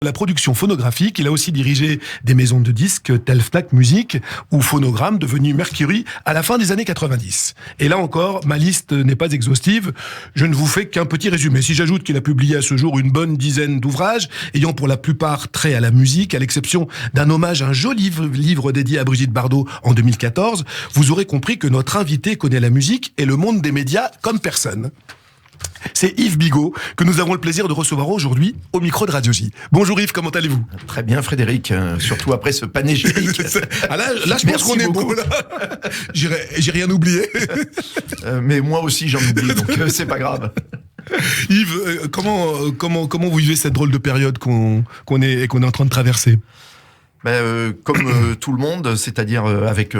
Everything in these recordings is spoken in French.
La production phonographique, il a aussi dirigé des maisons de disques telles Fnac Musique ou Phonogramme, devenu Mercury à la fin des années 90. Et là encore, ma liste n'est pas exhaustive, je ne vous fais qu'un petit résumé. Si j'ajoute qu'il a publié à ce jour une bonne dizaine d'ouvrages, ayant pour la plupart trait à la musique, à l'exception d'un hommage à un joli livre dédié à Brigitte Bardot en 2014, vous aurez compris que notre invité connaît la musique et le monde des médias comme personne. C'est Yves Bigot que nous avons le plaisir de recevoir aujourd'hui au micro de Radio J. Bonjour Yves, comment allez-vous ? Très bien Frédéric, surtout après ce panégyrique. Là, je pense qu'on est bon. Là. J'ai rien oublié. Mais moi aussi j'en oublie, donc c'est pas grave. Yves, comment vous vivez cette drôle de période qu'on est en train de traverser ? Comme tout le monde, c'est-à-dire avec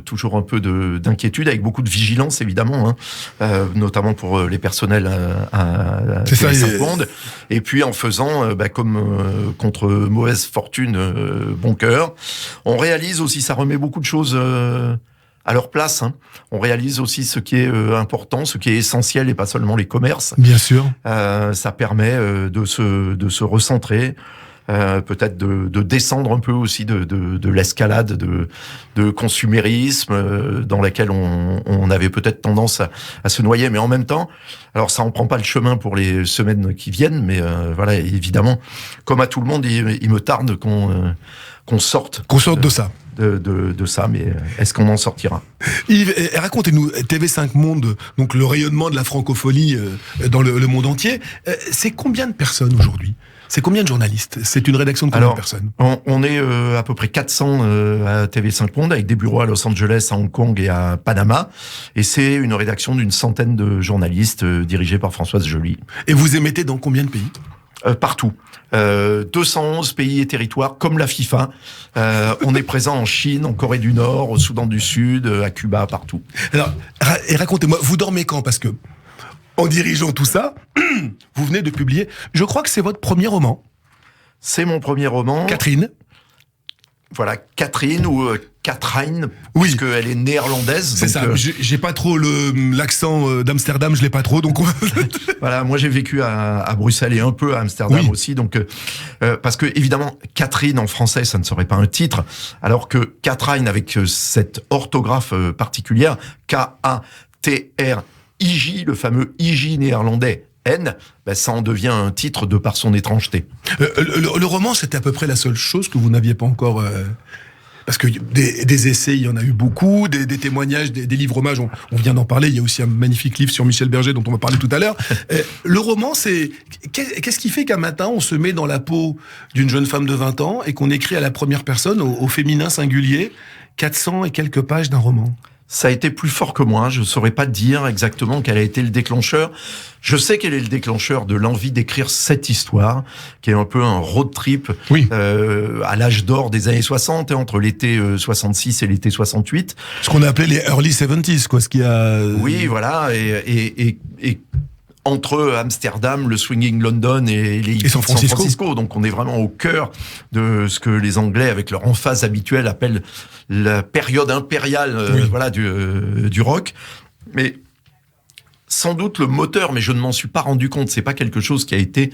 toujours un peu d'inquiétude, avec beaucoup de vigilance évidemment, notamment pour les personnels à TV5 Monde, et puis en faisant comme contre mauvaise fortune, bon cœur. On réalise aussi, ça remet beaucoup de choses à leur place. On réalise aussi ce qui est important, ce qui est essentiel, et pas seulement les commerces. Bien sûr. Ça permet de se recentrer. Peut-être de descendre un peu aussi de l'escalade de consumérisme dans laquelle on avait peut-être tendance à se noyer, mais en même temps, alors ça en prend pas le chemin pour les semaines qui viennent, mais voilà, évidemment, comme à tout le monde, il me tarde qu'on sorte de ça. De ça, mais est-ce qu'on en sortira ? Yves, racontez-nous, TV5 Monde, donc le rayonnement de la francophonie dans le monde entier, c'est combien de personnes aujourd'hui ? C'est combien de journalistes ? C'est une rédaction de combien de personnes ? On est à peu près 400 à TV5 Monde, avec des bureaux à Los Angeles, à Hong Kong et à Panama. Et c'est une rédaction d'une centaine de journalistes dirigée par Françoise Joly. Et vous émettez dans combien de pays ? Partout. 211 pays et territoires, comme la FIFA. On est présent en Chine, en Corée du Nord, au Soudan du Sud, à Cuba, partout. Alors, et racontez-moi, vous dormez quand ? Parce que, en dirigeant tout ça, vous venez de publier, je crois que c'est votre premier roman. C'est mon premier roman. Catherine. Voilà, Catherine ou Catherine, oui, puisqu'elle est néerlandaise. C'est donc, ça, j'ai pas trop l'accent d'Amsterdam, je l'ai pas trop, donc Voilà, moi j'ai vécu à Bruxelles et un peu à Amsterdam aussi, donc parce que évidemment Catherine en français ça ne serait pas un titre, alors que Catherine avec cette orthographe particulière, K-A-T-R-I-J, le fameux I-J néerlandais, N, ça en devient un titre de par son étrangeté. Le roman, c'était à peu près la seule chose que vous n'aviez pas encore... Parce que des essais, il y en a eu beaucoup, des témoignages, des livres hommages, on vient d'en parler, il y a aussi un magnifique livre sur Michel Berger dont on va parler tout à l'heure. Le roman, c'est... Qu'est-ce qui fait qu'un matin, on se met dans la peau d'une jeune femme de 20 ans et qu'on écrit à la première personne, au féminin singulier, 400 et quelques pages d'un roman ? Ça a été plus fort que moi. Je ne saurais pas dire exactement quel a été le déclencheur. Je sais quel est le déclencheur de l'envie d'écrire cette histoire, qui est un peu un road trip à l'âge d'or des années 60, entre l'été 66 et l'été 68. Ce qu'on a appelé les early 70s, quoi. Ce qui a... Oui, voilà. Et entre Amsterdam, le swinging London et San Francisco. Donc on est vraiment au cœur de ce que les Anglais, avec leur emphase habituelle, appellent la période impériale du rock. Mais sans doute le moteur, mais je ne m'en suis pas rendu compte, c'est pas quelque chose qui a été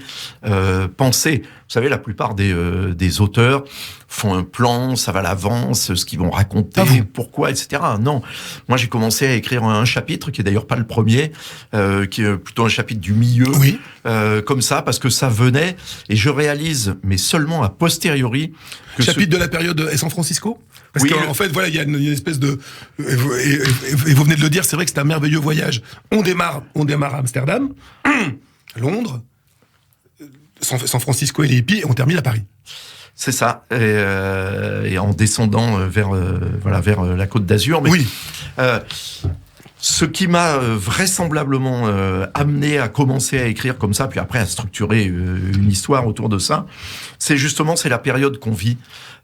pensé. Vous savez, la plupart des auteurs font un plan, ça va à l'avance, ce qu'ils vont raconter, pourquoi, etc. Non, moi j'ai commencé à écrire un chapitre, qui est d'ailleurs pas le premier, qui est plutôt un chapitre du milieu, comme ça, parce que ça venait, et je réalise, mais seulement a posteriori... Chapitre de la période San Francisco ? Parce qu'en fait, voilà, il y a une espèce de... Et vous venez de le dire, c'est vrai que c'est un merveilleux voyage. On démarre à Amsterdam, Londres, San Francisco et les hippies, et on termine à Paris. C'est ça, et en descendant vers la Côte d'Azur. Mais, ce qui m'a vraisemblablement amené à commencer à écrire comme ça, puis après à structurer une histoire autour de ça, c'est la période qu'on vit.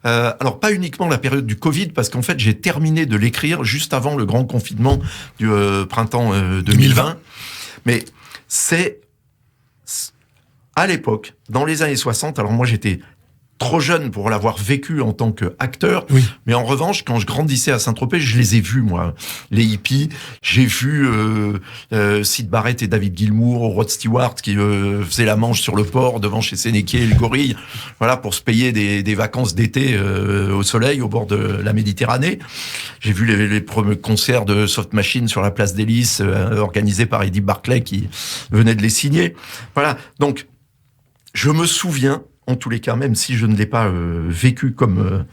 Alors pas uniquement la période du Covid, parce qu'en fait j'ai terminé de l'écrire juste avant le grand confinement du printemps 2020. Mais c'est à l'époque, dans les années 60, alors moi j'étais trop jeune pour l'avoir vécu en tant qu'acteur, mais en revanche, quand je grandissais à Saint-Tropez, je les ai vus, moi, les hippies. J'ai vu Syd Barrett et David Gilmour, Rod Stewart qui faisaient la manche sur le port devant chez Sénéquier et le Gorille, voilà, pour se payer des vacances d'été au soleil, au bord de la Méditerranée. J'ai vu les premiers concerts de Soft Machine sur la place des Lys, organisés par Eddie Barclay qui venait de les signer. Voilà, donc je me souviens, en tous les cas, même si je ne l'ai pas vécu comme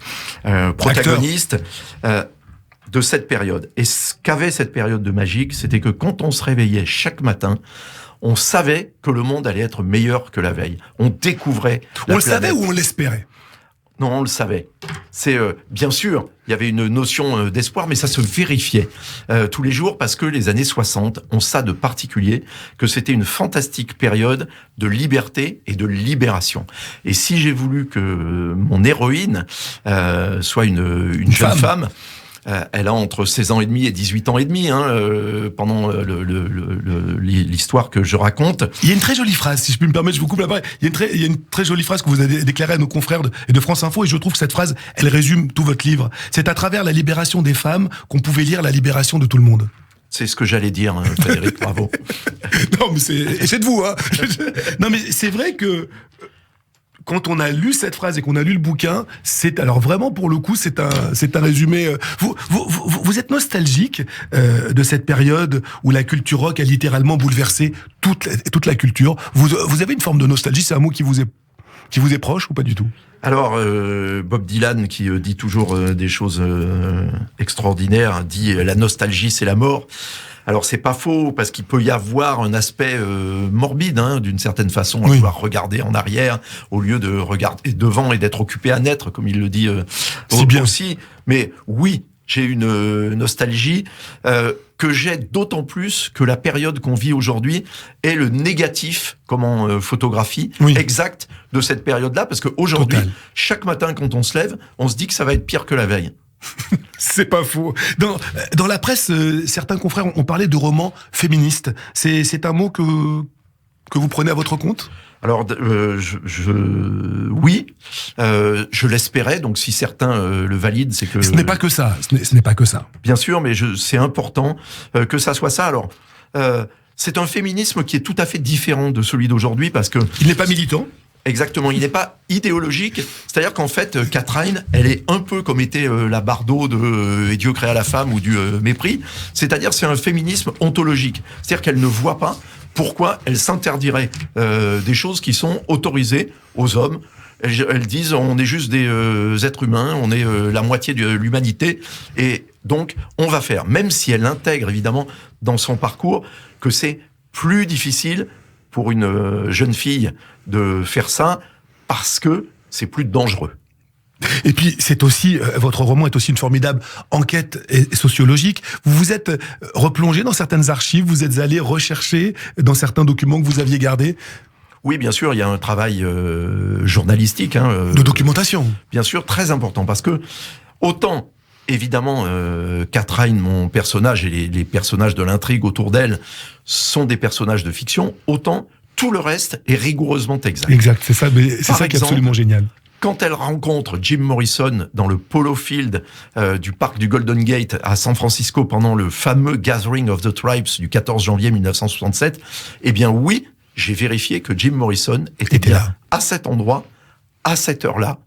protagoniste, de cette période. Et ce qu'avait cette période de Magique, c'était que quand on se réveillait chaque matin, on savait que le monde allait être meilleur que la veille. On découvrait On le savait ou on l'espérait ? Non, on le savait. C'est bien sûr, il y avait une notion d'espoir, mais ça se vérifiait tous les jours parce que les années 60 ont ça de particulier, que c'était une fantastique période de liberté et de libération. Et si j'ai voulu que mon héroïne soit une jeune femme, elle a entre 16 ans et demi et 18 ans et demi, pendant l'histoire que je raconte. Il y a une très jolie phrase, si je puis me permettre, je vous coupe la parole. Il y a une très jolie phrase que vous avez déclarée à nos confrères de France Info, et je trouve que cette phrase, elle résume tout votre livre. C'est à travers la libération des femmes qu'on pouvait lire la libération de tout le monde. C'est ce que j'allais dire, Frédéric, bravo. Non, mais c'est de vous, hein. Non, mais c'est vrai que quand on a lu cette phrase et qu'on a lu le bouquin, alors vraiment pour le coup, c'est un résumé. Vous êtes nostalgique de cette période où la culture rock a littéralement bouleversé toute la culture. Vous avez une forme de nostalgie, c'est un mot qui vous est proche ou pas du tout ? Alors, Bob Dylan, qui dit toujours des choses extraordinaires, dit la nostalgie, c'est la mort. Alors c'est pas faux, parce qu'il peut y avoir un aspect morbide, d'une certaine façon, à pouvoir regarder en arrière au lieu de regarder devant et d'être occupé à naître, comme il le dit aussi. Mais oui, j'ai une nostalgie que j'ai d'autant plus que la période qu'on vit aujourd'hui est le négatif, comme en photographie, exact de cette période-là, parce qu'aujourd'hui, chaque matin quand on se lève, on se dit que ça va être pire que la veille. C'est pas faux. Dans la presse, certains confrères ont parlé de romans féministes. C'est un mot que vous prenez à votre compte ? Alors, oui, je l'espérais. Donc, si certains le valident, c'est que... Ce n'est pas que ça. Ce n'est pas que ça. Bien sûr, mais c'est important que ça soit ça. Alors, c'est un féminisme qui est tout à fait différent de celui d'aujourd'hui parce que... Il n'est pas militant ? Exactement, il n'est pas idéologique. C'est-à-dire qu'en fait, Catherine, elle est un peu comme était la Bardot de « Et Dieu créa la femme » ou du mépris. C'est-à-dire c'est un féminisme ontologique. C'est-à-dire qu'elle ne voit pas pourquoi elle s'interdirait des choses qui sont autorisées aux hommes. Elles disent on est juste des êtres humains, on est la moitié de l'humanité, et donc on va faire. Même si elle intègre évidemment dans son parcours que c'est plus difficile pour une jeune fille de faire ça parce que c'est plus dangereux. Et puis, c'est aussi, votre roman est aussi une formidable enquête sociologique. Vous vous êtes replongé dans certaines archives, vous êtes allé rechercher dans certains documents que vous aviez gardés. Oui, bien sûr, il y a un travail journalistique. De documentation. Bien sûr, très important, parce que autant... Évidemment, Catherine, mon personnage, et les personnages de l'intrigue autour d'elle sont des personnages de fiction, autant tout le reste est rigoureusement exact. Exact, c'est ça qui est absolument génial. Quand elle rencontre Jim Morrison dans le Polo Field du parc du Golden Gate à San Francisco pendant le fameux Gathering of the Tribes du 14 janvier 1967, eh bien oui, j'ai vérifié que Jim Morrison était bien là, à cet endroit, à cette heure-là,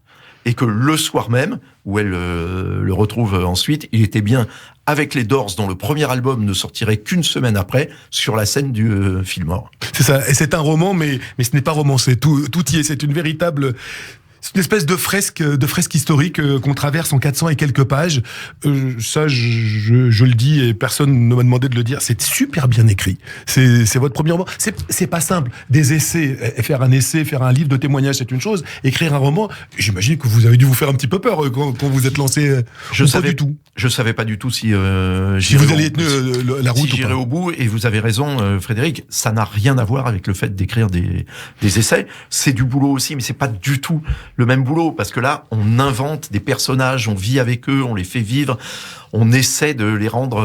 et que le soir même, où elle le retrouve ensuite, il était bien avec les Doors, dont le premier album ne sortirait qu'une semaine après, sur la scène du Fillmore. C'est ça, et c'est un roman, mais ce n'est pas romancé, tout y est, c'est une véritable... C'est une espèce de fresque historique qu'on traverse en 400 et quelques pages. Ça, je le dis et personne ne m'a demandé de le dire. C'est super bien écrit. C'est votre premier roman. C'est pas simple. Des essais, faire un livre de témoignages, c'est une chose. Écrire un roman, j'imagine que vous avez dû vous faire un petit peu peur quand vous êtes lancé. Je savais pas du tout si vous alliez tenir la route. Si j'irais au bout. Et vous avez raison, Frédéric. Ça n'a rien à voir avec le fait d'écrire des essais. C'est du boulot aussi, mais c'est pas du tout le même boulot, parce que là, on invente des personnages, on vit avec eux, on les fait vivre, on essaie de les rendre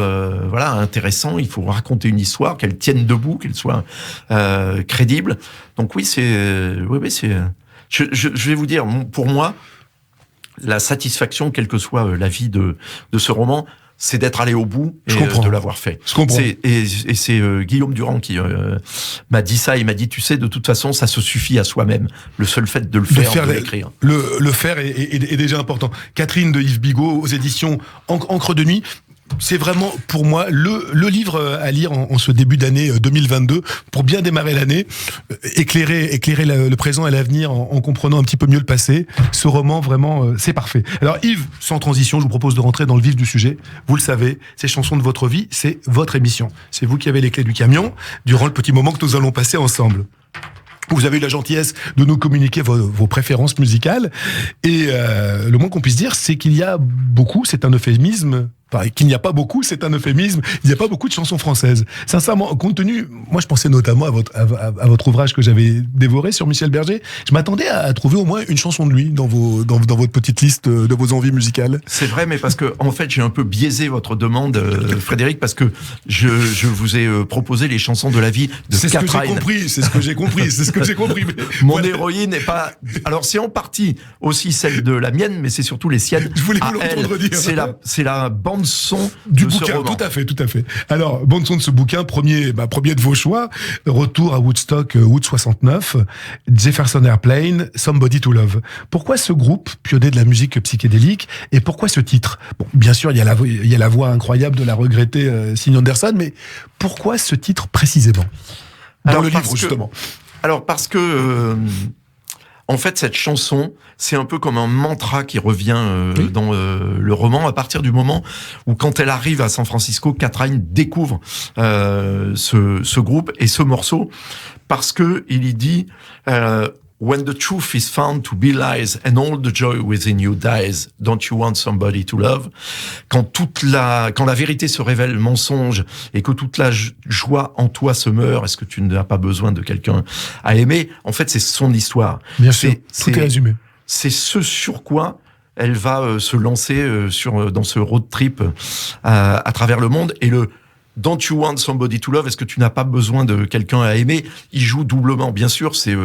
intéressants. Il faut raconter une histoire, qu'elle tienne debout, qu'elle soit crédible. Donc oui, c'est Je vais vous dire, pour moi, la satisfaction, quelle que soit la vie de ce roman, c'est d'être allé au bout et de l'avoir fait. Je comprends. Et c'est Guillaume Durand qui m'a dit ça. Il m'a dit, tu sais, de toute façon, ça se suffit à soi-même. Le seul fait de le faire, de l'écrire. Le faire est déjà important. Catherine de Yves Bigot, aux éditions Encre de nuit. C'est vraiment, pour moi, le livre à lire en ce début d'année 2022 pour bien démarrer l'année, éclairer le présent et l'avenir en comprenant un petit peu mieux le passé. Ce roman, vraiment, c'est parfait. Alors Yves, sans transition, je vous propose de rentrer dans le vif du sujet. Vous le savez, ces chansons de votre vie, c'est votre émission. C'est vous qui avez les clés du camion durant le petit moment que nous allons passer ensemble. Vous avez eu la gentillesse de nous communiquer vos préférences musicales. Et le moins qu'on puisse dire, c'est qu'il y a beaucoup, c'est un euphémisme, enfin, qu'il n'y a pas beaucoup, c'est un euphémisme, il n'y a pas beaucoup de chansons françaises. Sincèrement, compte tenu, moi je pensais notamment à votre ouvrage que j'avais dévoré sur Michel Berger, je m'attendais à trouver au moins une chanson de lui dans votre petite liste de vos envies musicales. C'est vrai, mais parce que en fait j'ai un peu biaisé votre demande, Frédéric, parce que je vous ai proposé les chansons de la vie de Catherine. C'est ce que j'ai compris. Mais mon héroïne n'est pas... Alors c'est en partie aussi celle de la mienne, mais c'est surtout les siennes. Je voulais vous l'entendre dire. C'est la bande son du de bouquin, ce roman. tout à fait. Alors, bande son de ce bouquin, premier de vos choix, Retour à Woodstock, août 69, Jefferson Airplane, Somebody to Love. Pourquoi ce groupe, pionnier de la musique psychédélique, et pourquoi ce titre? Bon, bien sûr, il y a la voix incroyable de la regrettée Signe Anderson, mais pourquoi ce titre précisément? Dans le livre, justement. Alors, parce que... en fait, cette chanson, c'est un peu comme un mantra qui revient dans le roman, à partir du moment où, quand elle arrive à San Francisco, Catherine découvre ce groupe et ce morceau, parce que il y dit When the truth is found to be lies and all the joy within you dies, don't you want somebody to love? Quand la vérité se révèle mensonge et que toute la joie en toi se meurt, est-ce que tu n'as pas besoin de quelqu'un à aimer? En fait, c'est son histoire. Bien sûr, tout est résumé. C'est ce sur quoi elle va se lancer dans ce road trip à travers le monde. Et le Don't you want somebody to love? Est-ce que tu n'as pas besoin de quelqu'un à aimer? Il joue doublement, bien sûr, c'est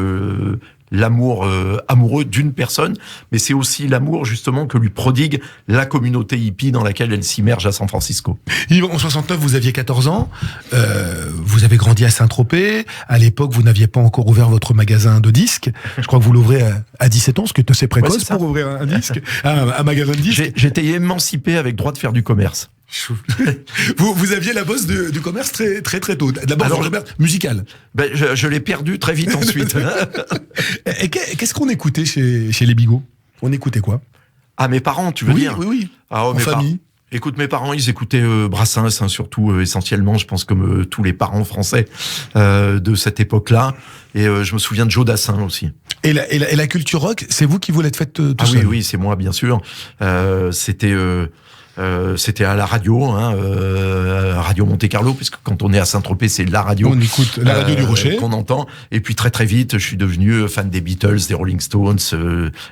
l'amour amoureux d'une personne, mais c'est aussi l'amour justement que lui prodigue la communauté hippie dans laquelle elle s'immerge à San Francisco. Yves, en 69, vous aviez 14 ans, vous avez grandi à Saint-Tropez, à l'époque vous n'aviez pas encore ouvert votre magasin de disques, je crois que vous l'ouvrez à 17 ans, ce qui est assez précoce pour ouvrir un disque, un magasin de disques. J'étais émancipé avec droit de faire du commerce. Vous aviez la bosse du commerce très tôt, la bosse du commerce musicale. Ben, je l'ai perdu très vite ensuite. Et qu'est-ce qu'on écoutait chez les Bigot? On écoutait quoi? Ah, mes parents, tu veux dire? Oui. Ah, en famille. Écoute, mes parents, ils écoutaient Brassens, surtout, essentiellement, je pense, comme tous les parents français de cette époque-là. Et je me souviens de Joe Dassin aussi. Et la culture rock, c'est vous qui vous l'êtes faite tout seul? Oui, c'est moi, bien sûr. C'était à la radio, Radio Monte Carlo, puisque quand on est à Saint-Tropez, c'est la radio. On écoute la radio du Rocher. Qu'on entend. Et puis très vite, je suis devenu fan des Beatles, des Rolling Stones,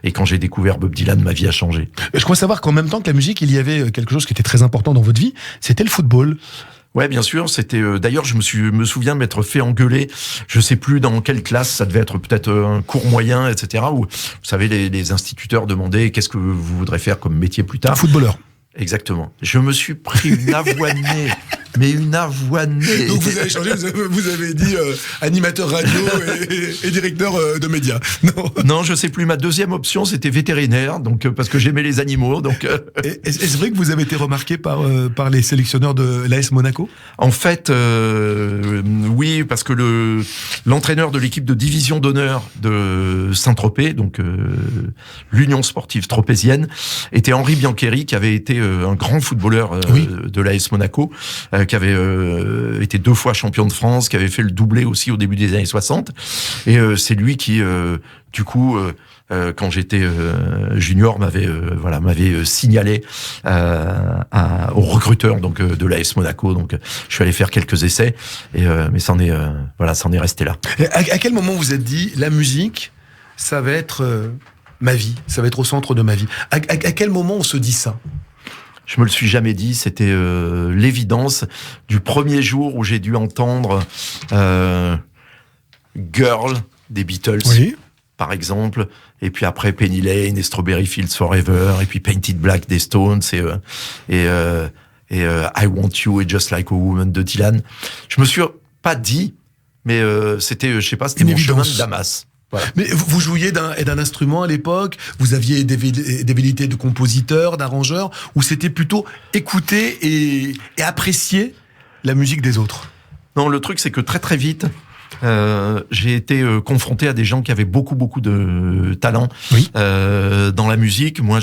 et quand j'ai découvert Bob Dylan, ma vie a changé. Je crois savoir qu'en même temps que la musique, il y avait quelque chose qui était très important dans votre vie, c'était le football. Ouais, bien sûr. C'était d'ailleurs, je me souviens m'être fait engueuler. Je sais plus dans quelle classe. Ça devait être peut-être un cours moyen, etc. Où, vous savez, les instituteurs demandaient qu'est-ce que vous voudrez faire comme métier plus tard. Footballeur. Exactement. Je me suis pris une avoinée. Mais une avoinée. Donc vous avez changé, vous avez dit animateur radio et directeur de médias. Non, je sais plus. Ma deuxième option, c'était vétérinaire, donc parce que j'aimais les animaux. Donc. Est-ce vrai que vous avez été remarqué par les sélectionneurs de l'AS Monaco? En fait, oui, parce que l'entraîneur de l'équipe de division d'honneur de Saint-Tropez, donc l'Union sportive tropézienne, était Henri Biancheri, qui avait été un grand footballeur de l'AS Monaco. Qui avait été 2 fois champion de France, qui avait fait le doublé aussi au début des années 60. Et c'est lui qui, du coup, quand j'étais junior, m'avait signalé au recruteur donc de l'AS Monaco. Donc je suis allé faire quelques essais, mais c'en est resté là. À quel moment vous êtes dit la musique, ça va être ma vie, ça va être au centre de ma vie? À quel moment on se dit ça? Je me le suis jamais dit, c'était l'évidence du premier jour où j'ai dû entendre Girl des Beatles. Oui. par exemple, et puis après Penny Lane et Strawberry Fields Forever, et puis Painted Black des Stones, et I Want You et Just Like a Woman de Dylan. Je me suis pas dit, mais c'était, je sais pas, c'était mon chemin de Damas. Voilà. Mais vous jouiez d'un instrument à l'époque, vous aviez des velléités de compositeur, d'arrangeur, ou c'était plutôt écouter et apprécier la musique des autres? Non, le truc c'est que très très vite, j'ai été confronté à des gens qui avaient beaucoup de talent dans la musique. Moi,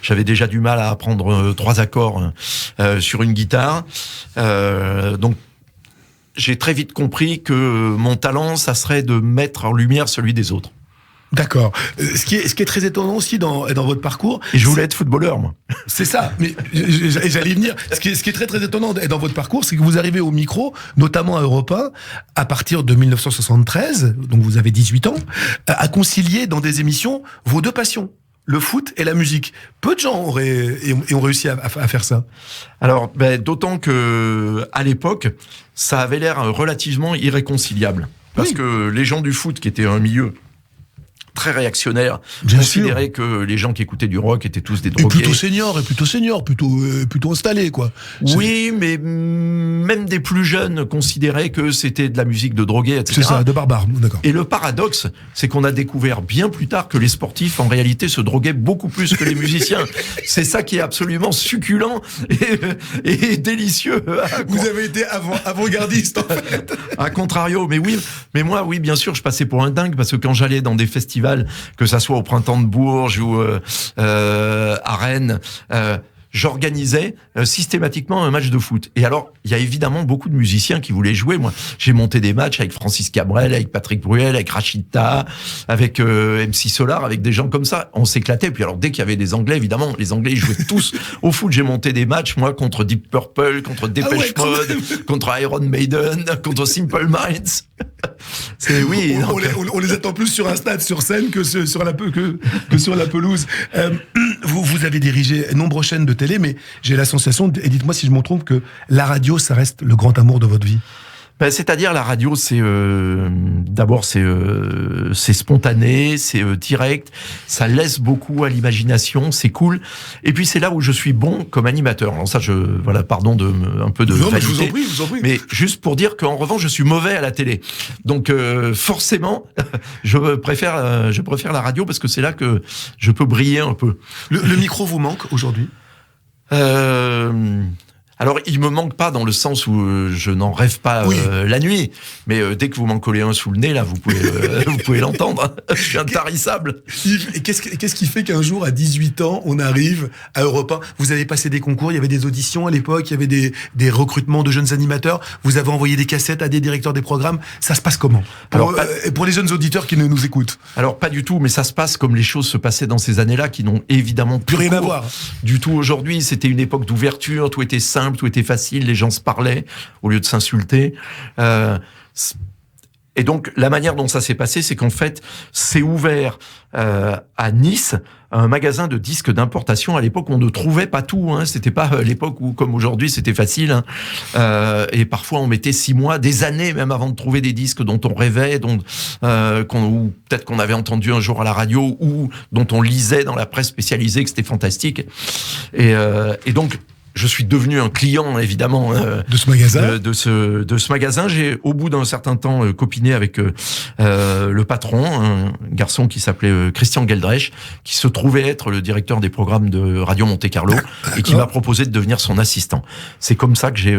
j'avais déjà du mal à apprendre 3 accords sur une guitare, donc j'ai très vite compris que mon talent, ça serait de mettre en lumière celui des autres. D'accord. Ce qui est très étonnant aussi dans votre parcours... Et je voulais être footballeur, moi. C'est ça, mais j'allais y venir. Ce qui est très étonnant dans votre parcours, c'est que vous arrivez au micro, notamment à Europe 1, à partir de 1973, donc vous avez 18 ans, à concilier dans des émissions vos 2 passions. Le foot et la musique. Peu de gens ont réussi à faire ça. Alors, d'autant que à l'époque, ça avait l'air relativement irréconciliable. Parce que les gens du foot, qui étaient un milieu très réactionnaire, considéraient que les gens qui écoutaient du rock étaient tous des drogués. Plutôt installés, quoi. Oui, mais même des plus jeunes considéraient que c'était de la musique de drogués, etc. C'est ça, de barbares, d'accord. Et le paradoxe, c'est qu'on a découvert bien plus tard que les sportifs, en réalité, se droguaient beaucoup plus que les musiciens. C'est ça qui est absolument succulent et délicieux. Vous avez été avant-gardiste, en fait. À contrario, mais moi, oui, bien sûr, je passais pour un dingue, parce que quand j'allais dans des festivals, que ça soit au Printemps de Bourges ou à Rennes, j'organisais systématiquement un match de foot. Et alors, il y a évidemment beaucoup de musiciens qui voulaient jouer. Moi, j'ai monté des matchs avec Francis Cabrel, avec Patrick Bruel, avec Rachida, avec MC Solar, avec des gens comme ça. On s'éclatait. Puis alors, dès qu'il y avait des Anglais, évidemment, les Anglais, ils jouaient tous au foot. J'ai monté des matchs, moi, contre Deep Purple, contre Depeche Mode, contre Iron Maiden, contre Simple Minds. On les attend plus sur un stade, sur scène, que sur la pelouse. Vous avez dirigé nombreuses chaînes de télé, mais j'ai la sensation, et dites-moi si je me trompe, que la radio, ça reste le grand amour de votre vie. C'est-à-dire, la radio, c'est d'abord c'est spontané, c'est direct, ça laisse beaucoup à l'imagination, c'est cool. Et puis c'est là où je suis bon comme animateur. Alors ça, pardon un peu de vanité, je vous en prie. Mais juste pour dire qu'en revanche, je suis mauvais à la télé. Donc forcément, je préfère la radio parce que c'est là que je peux briller un peu. Le micro vous manque aujourd'hui ? Alors, il me manque pas dans le sens où je n'en rêve pas la nuit, mais dès que vous m'en collez un sous le nez, là, vous pouvez l'entendre. Je suis intarissable. Et qu'est-ce qui fait qu'un jour, à 18 ans, on arrive à Europe 1 ? Vous avez passé des concours, il y avait des auditions à l'époque, il y avait des recrutements de jeunes animateurs, vous avez envoyé des cassettes à des directeurs des programmes. Ça se passe comment ? Pour les jeunes auditeurs qui nous écoutent. Alors, pas du tout, mais ça se passe comme les choses se passaient dans ces années-là, qui n'ont évidemment plus rien à voir du tout aujourd'hui. C'était une époque d'ouverture, tout était simple, tout était facile, les gens se parlaient au lieu de s'insulter. Et donc, la manière dont ça s'est passé, c'est qu'en fait, c'est ouvert à Nice, un magasin de disques d'importation. À l'époque, on ne trouvait pas tout. C'était pas l'époque où, comme aujourd'hui, c'était facile. Et parfois, on mettait 6 mois, des années même avant de trouver des disques dont on rêvait, ou peut-être qu'on avait entendu un jour à la radio, ou dont on lisait dans la presse spécialisée que c'était fantastique. Et donc, je suis devenu un client, évidemment, de ce magasin. De ce magasin. J'ai, au bout d'un certain temps, copiné avec le patron, un garçon qui s'appelait Christian Geldreich, qui se trouvait être le directeur des programmes de Radio Monte Carlo, et qui m'a proposé de devenir son assistant. C'est comme ça que j'ai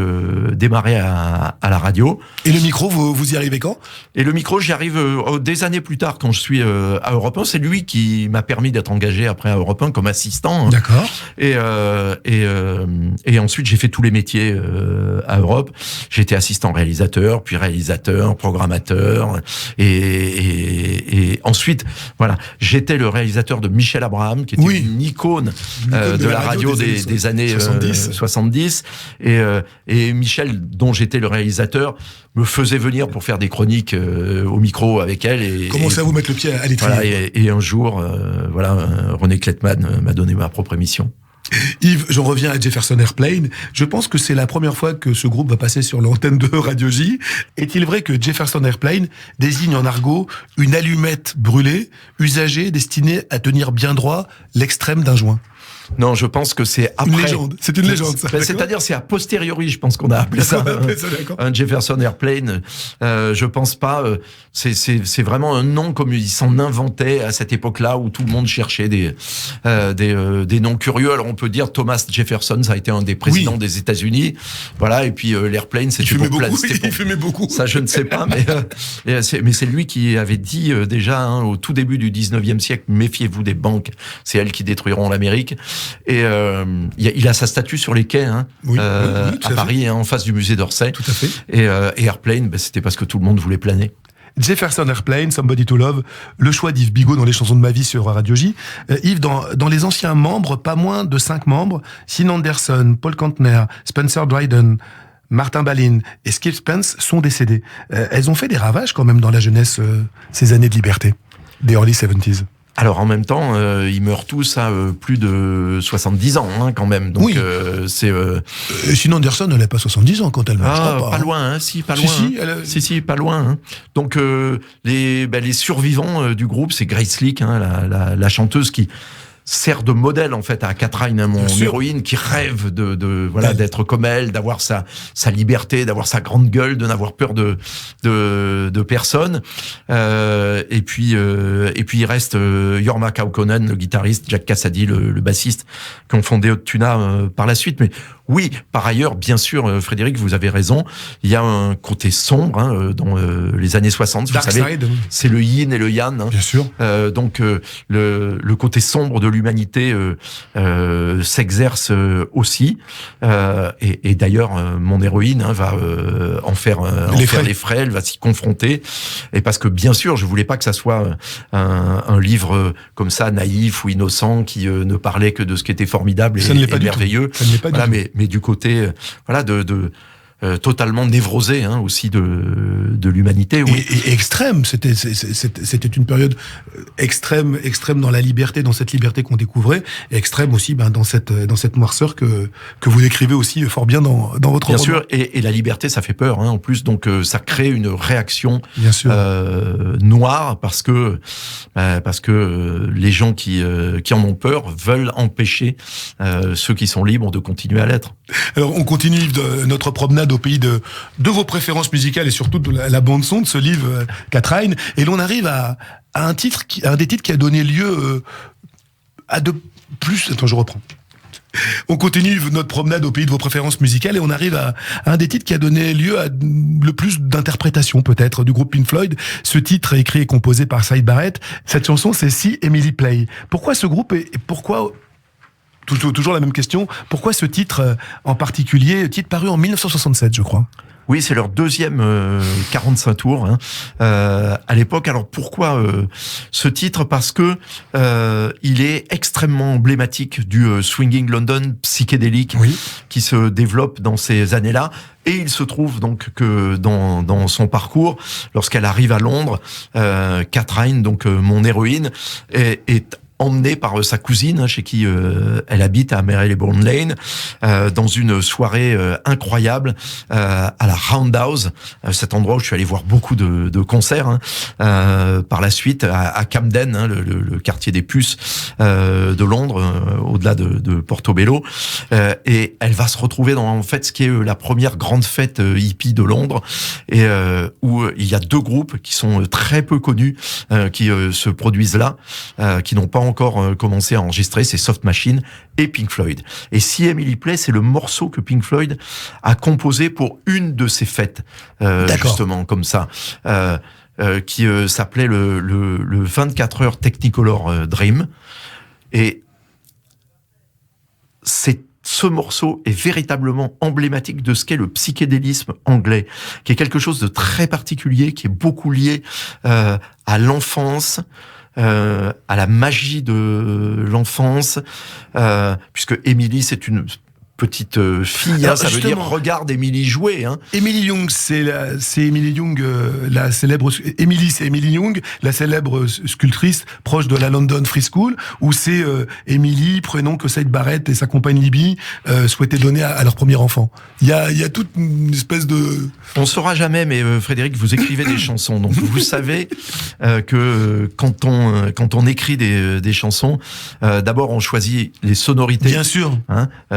démarré à la radio. Et le micro, vous y arrivez quand ? Et le micro, j'y arrive des années plus tard, quand je suis à Europe 1. C'est lui qui m'a permis d'être engagé après à Europe 1 comme assistant. D'accord. Et ensuite, j'ai fait tous les métiers à Europe. J'ai été assistant réalisateur, puis réalisateur, programmateur. Et ensuite, voilà, j'étais le réalisateur de Michel Abraham, qui était une icône de la radio des années 70. Et Michel, dont j'étais le réalisateur, me faisait venir pour faire des chroniques au micro avec elle. Commencez à vous mettre le pied à l'étrier. Voilà, et un jour, René Klettman m'a donné ma propre émission. Yves, j'en reviens à Jefferson Airplane. Je pense que c'est la première fois que ce groupe va passer sur l'antenne de Radio J. Est-il vrai que Jefferson Airplane désigne en argot une allumette brûlée, usagée, destinée à tenir bien droit l'extrême d'un joint? Non, je pense que c'est après. Une légende. C'est une légende, ça. C'est-à-dire, c'est a posteriori, je pense qu'on a appelé ça. Un Jefferson Airplane. Je pense pas. C'est vraiment un nom comme ils s'en inventaient à cette époque-là où tout le monde cherchait des noms curieux. Alors on peut dire Thomas Jefferson, ça a été un des présidents des États-Unis. Voilà. Et puis l'Airplane, c'était pour placer. Il fumait beaucoup. Ça, je ne sais pas, mais c'est lui qui avait dit déjà au tout début du 19e siècle, méfiez-vous des banques, c'est elles qui détruiront l'Amérique. Et il a sa statue sur les quais à Paris, en face du musée d'Orsay. Tout à fait. Et Airplane, c'était parce que tout le monde voulait planer. Jefferson Airplane, Somebody to Love, le choix d'Yves Bigot dans les chansons de ma vie sur Radio J. Yves, dans les anciens membres, pas moins de 5 membres, Sean Anderson, Paul Kantner, Spencer Dryden, Martin Balin et Skip Spence sont décédés. Elles ont fait des ravages quand même dans la jeunesse, ces années de liberté, des early 70s. Alors en même temps, ils meurent tous à plus de 70 ans quand même. Donc c'est. Sinon Anderson, elle n'a pas 70 ans quand elle meurt. Pas loin, pas loin. Si, pas loin. Donc les survivants du groupe, c'est Grace Slick, la chanteuse qui sert de modèle en fait à Catherine, mon héroïne, qui rêve d'être comme elle, d'avoir sa liberté, d'avoir sa grande gueule, de n'avoir peur de personne. Et puis il reste Jorma Kaukonen, le guitariste, Jack Cassady, le bassiste, qui ont fondé Tuna par la suite. Mais oui, par ailleurs, bien sûr, Frédéric, vous avez raison. Il y a un côté sombre dans les années 60. Dark vous savez, Side. c'est le yin et le yang. Bien sûr. Donc le côté sombre de l'humanité s'exerce aussi. Et d'ailleurs, mon héroïne va en faire les frais. Elle va s'y confronter. Et parce que bien sûr, je voulais pas que ça soit un livre comme ça, naïf ou innocent, qui ne parlait que de ce qui était formidable et merveilleux. Ça ne l'est pas du tout. Mais du côté totalement névrosé aussi de l'humanité. Oui. Et extrême, c'était une période extrême dans la liberté, dans cette liberté qu'on découvrait, et extrême aussi dans cette noirceur que vous décrivez aussi fort bien dans votre roman. Bien sûr, et la liberté, ça fait peur en plus, donc ça crée une réaction noire parce que les gens qui en ont peur veulent empêcher ceux qui sont libres de continuer à l'être. Alors on continue notre promenade au pays de vos préférences musicales et surtout de la bande-son de ce livre, Catherine, et l'on arrive à un des titres qui a donné lieu à de plus... Attends, je reprends. On continue notre promenade au pays de vos préférences musicales et on arrive à un des titres qui a donné lieu à le plus d'interprétations peut-être du groupe Pink Floyd. Ce titre est écrit et composé par Syd Barrett. Cette chanson, c'est See Emily Play. Pourquoi ce groupe et pourquoi... Toujours la même question. Pourquoi ce titre en particulier, titre paru en 1967, je crois? Oui, c'est leur deuxième 45 tours à l'époque. Alors pourquoi ce titre? Parce que il est extrêmement emblématique du swinging London psychédélique qui se développe dans ces années-là. Et il se trouve donc que dans son parcours, lorsqu'elle arrive à Londres, Catherine, donc mon héroïne, est emmenée par sa cousine, chez qui elle habite à Marylebone Lane, dans une soirée incroyable à la Roundhouse, cet endroit où je suis allé voir beaucoup de concerts. Par la suite, à Camden, le quartier des puces de Londres, au-delà de Portobello, et elle va se retrouver dans en fait ce qui est la première grande fête hippie de Londres, et où il y a deux groupes qui sont très peu connus, qui se produisent là, qui n'ont pas encore commencé à enregistrer, c'est Soft Machine et Pink Floyd. Et See Emily Play, c'est le morceau que Pink Floyd a composé pour une de ces fêtes, justement, comme ça, qui s'appelait le 24 heures Technicolor Dream. Et ce morceau est véritablement emblématique de ce qu'est le psychédélisme anglais, qui est quelque chose de très particulier, qui est beaucoup lié à l'enfance, à la magie de l'enfance, puisque Emily, c'est petite fille, ça veut dire regarde Émilie jouer. Émilie Young, c'est Émilie Young, la célèbre Émilie Young, la célèbre sculptrice proche de la London Free School, ou c'est Émilie, prénom que Syd Barrett et sa compagne Libby souhaitaient donner à leur premier enfant. Il y a toute une espèce de... On ne saura jamais, mais Frédéric, vous écrivez des chansons, donc vous savez que quand on écrit des chansons, d'abord on choisit les sonorités. Bien sûr.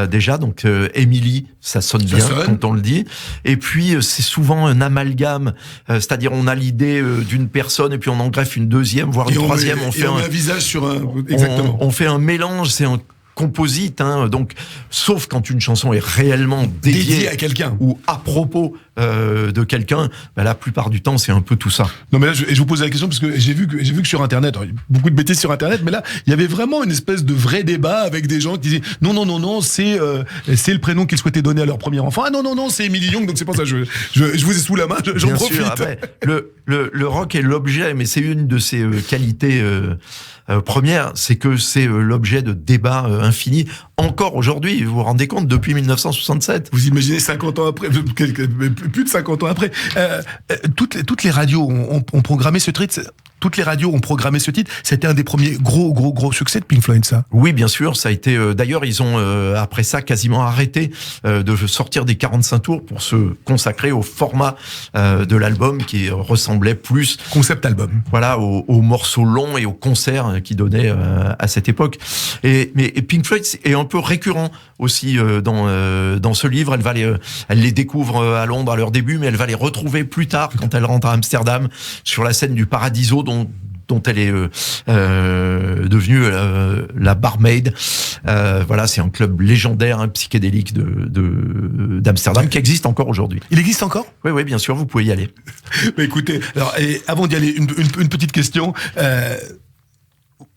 Déjà, donc Émilie, ça sonne bien quand on le dit. Et puis c'est souvent un amalgame, c'est-à-dire on a l'idée d'une personne et puis on en greffe une deuxième, voire une troisième. On fait un visage sur un... Exactement. On fait un mélange, c'est un composite, donc sauf quand une chanson est réellement dédiée à quelqu'un ou à propos de quelqu'un, la plupart du temps c'est un peu tout ça. Non mais là je vous pose la question parce que j'ai vu que sur internet, il y a beaucoup de bêtises sur internet, mais là il y avait vraiment une espèce de vrai débat avec des gens qui disaient non c'est le prénom qu'ils souhaitaient donner à leur premier enfant. Ah non c'est Émilie Young, donc c'est pour ça je vous ai sous la main, j'en profite. Sûr, le rock est l'objet, mais c'est une de ses qualités première, c'est que c'est l'objet de débats infinis. Encore aujourd'hui, vous vous rendez compte, depuis 1967. Vous imaginez 50 ans après, plus de 50 ans après. Toutes les radios ont programmé ce titre. Toutes les radios ont programmé ce titre. C'était un des premiers gros succès de Pink Floyd, ça. Oui, bien sûr. Ça a été. D'ailleurs, ils ont après ça quasiment arrêté de sortir des 45 tours pour se consacrer au format de l'album qui ressemblait plus concept album. Voilà, aux morceaux longs et aux concerts qu'ils donnaient à cette époque. Mais Pink Floyd est un peu récurrent aussi dans ce livre. Elle les découvre à Londres à leur début, mais elle va les retrouver plus tard quand elle rentre à Amsterdam sur la scène du Paradiso dont elle est devenue la barmaid. Voilà, c'est un club légendaire, psychédélique d'Amsterdam qui existe encore aujourd'hui. Il existe encore ? Oui, bien sûr, vous pouvez y aller. Mais écoutez, alors, avant d'y aller, une petite question.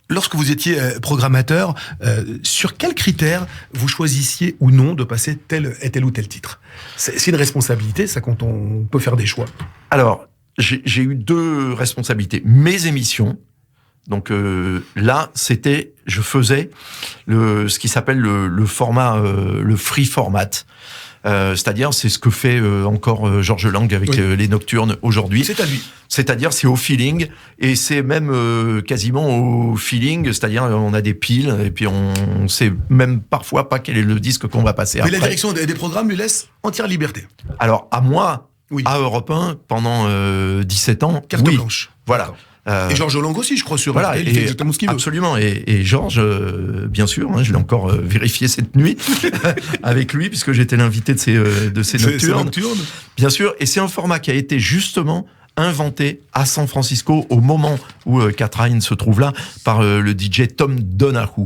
Lorsque vous étiez programmateur, sur quels critères vous choisissiez ou non de passer tel ou tel titre ? C'est une responsabilité, ça, quand on peut faire des choix. Alors, j'ai eu deux responsabilités. Mes émissions, donc là, je faisais ce qui s'appelle le format, le free format. C'est-à-dire, c'est ce que fait encore Georges Lang avec les Nocturnes aujourd'hui. C'est à lui. C'est-à-dire, c'est au feeling, et c'est même quasiment au feeling, c'est-à-dire on a des piles, et puis on sait même parfois pas quel est le disque qu'on va passer après. Mais la direction des programmes lui laisse entière liberté. Alors, à moi, à Europe 1, pendant 17 ans, carte blanche. Voilà. Et Georges Lang aussi, je crois, sur voilà, il fait exactement ce qu'il veut. Absolument. Et Georges, bien sûr, je l'ai encore vérifié cette nuit avec lui, puisque j'étais l'invité de ces Nocturnes. Bien sûr. Et c'est un format qui a été justement inventé à San Francisco au moment où Catherine se trouve là par le DJ Tom Donahue.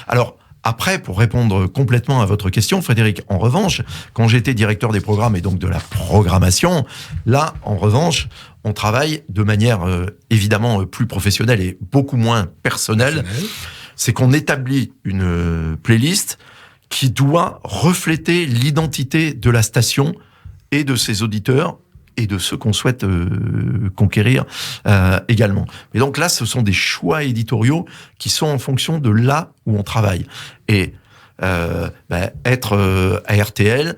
Alors, après, pour répondre complètement à votre question, Frédéric, en revanche, quand j'étais directeur des programmes et donc de la programmation, là, en revanche, on travaille de manière évidemment plus professionnelle et beaucoup moins personnelle. C'est qu'on établit une playlist qui doit refléter l'identité de la station et de ses auditeurs et de ceux qu'on souhaite conquérir également. Et donc là, ce sont des choix éditoriaux qui sont en fonction de là où on travaille. Et être à RTL,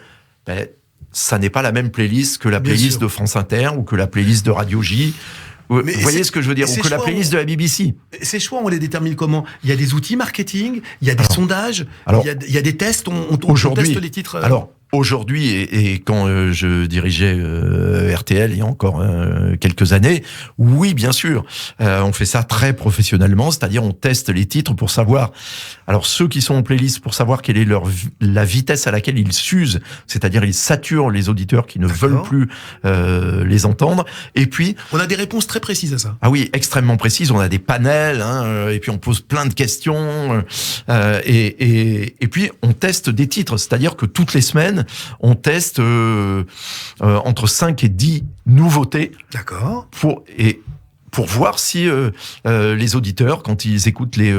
ça n'est pas la même playlist que la playlist de France Inter ou que la playlist de Radio J. Vous voyez ce que je veux dire ? Ou que la playlist de la BBC. Ces choix, on les détermine comment ? Il y a des outils marketing, il y a des sondages, il y a des tests, on teste les titres. Alors, aujourd'hui, et quand je dirigeais RTL il y a encore quelques années, oui, bien sûr, on fait ça très professionnellement, c'est-à-dire on teste les titres pour savoir, alors ceux qui sont en playlist, pour savoir quelle est la vitesse à laquelle ils s'usent, c'est-à-dire ils saturent les auditeurs qui ne veulent plus les entendre, et puis... On a des réponses très précises à ça. Ah oui, extrêmement précises, on a des panels, et puis on pose plein de questions, et puis on teste des titres, c'est-à-dire que toutes les semaines, on teste entre 5 et 10 nouveautés. D'accord. Pour voir si les auditeurs, quand ils écoutent les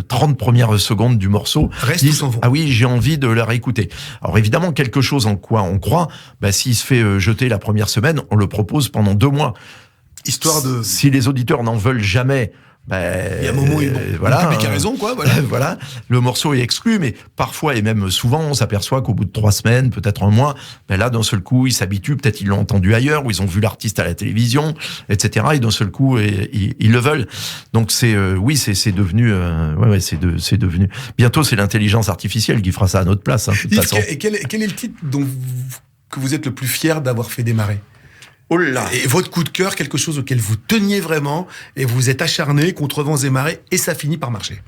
30 premières secondes du morceau, disent « Ah oui, j'ai envie de la réécouter ». Alors évidemment, quelque chose en quoi on croit, s'il se fait jeter la première semaine, on le propose pendant 2 mois. Histoire de... Si les auditeurs n'en veulent jamais... il y a un moment où le public a raison, quoi. Voilà, le morceau est exclu, mais parfois et même souvent, on s'aperçoit qu'au bout de 3 semaines, peut-être un mois, là, d'un seul coup, ils s'habituent. Peut-être ils l'ont entendu ailleurs, ou ils ont vu l'artiste à la télévision, etc. Et d'un seul coup, ils le veulent. Donc c'est devenu, c'est devenu. Bientôt, c'est l'intelligence artificielle qui fera ça à notre place. De toute façon. Et quel est le titre que vous êtes le plus fier d'avoir fait démarrer? Oh là. Et votre coup de cœur, quelque chose auquel vous teniez vraiment et vous êtes acharné contre vents et marées et ça finit par marcher.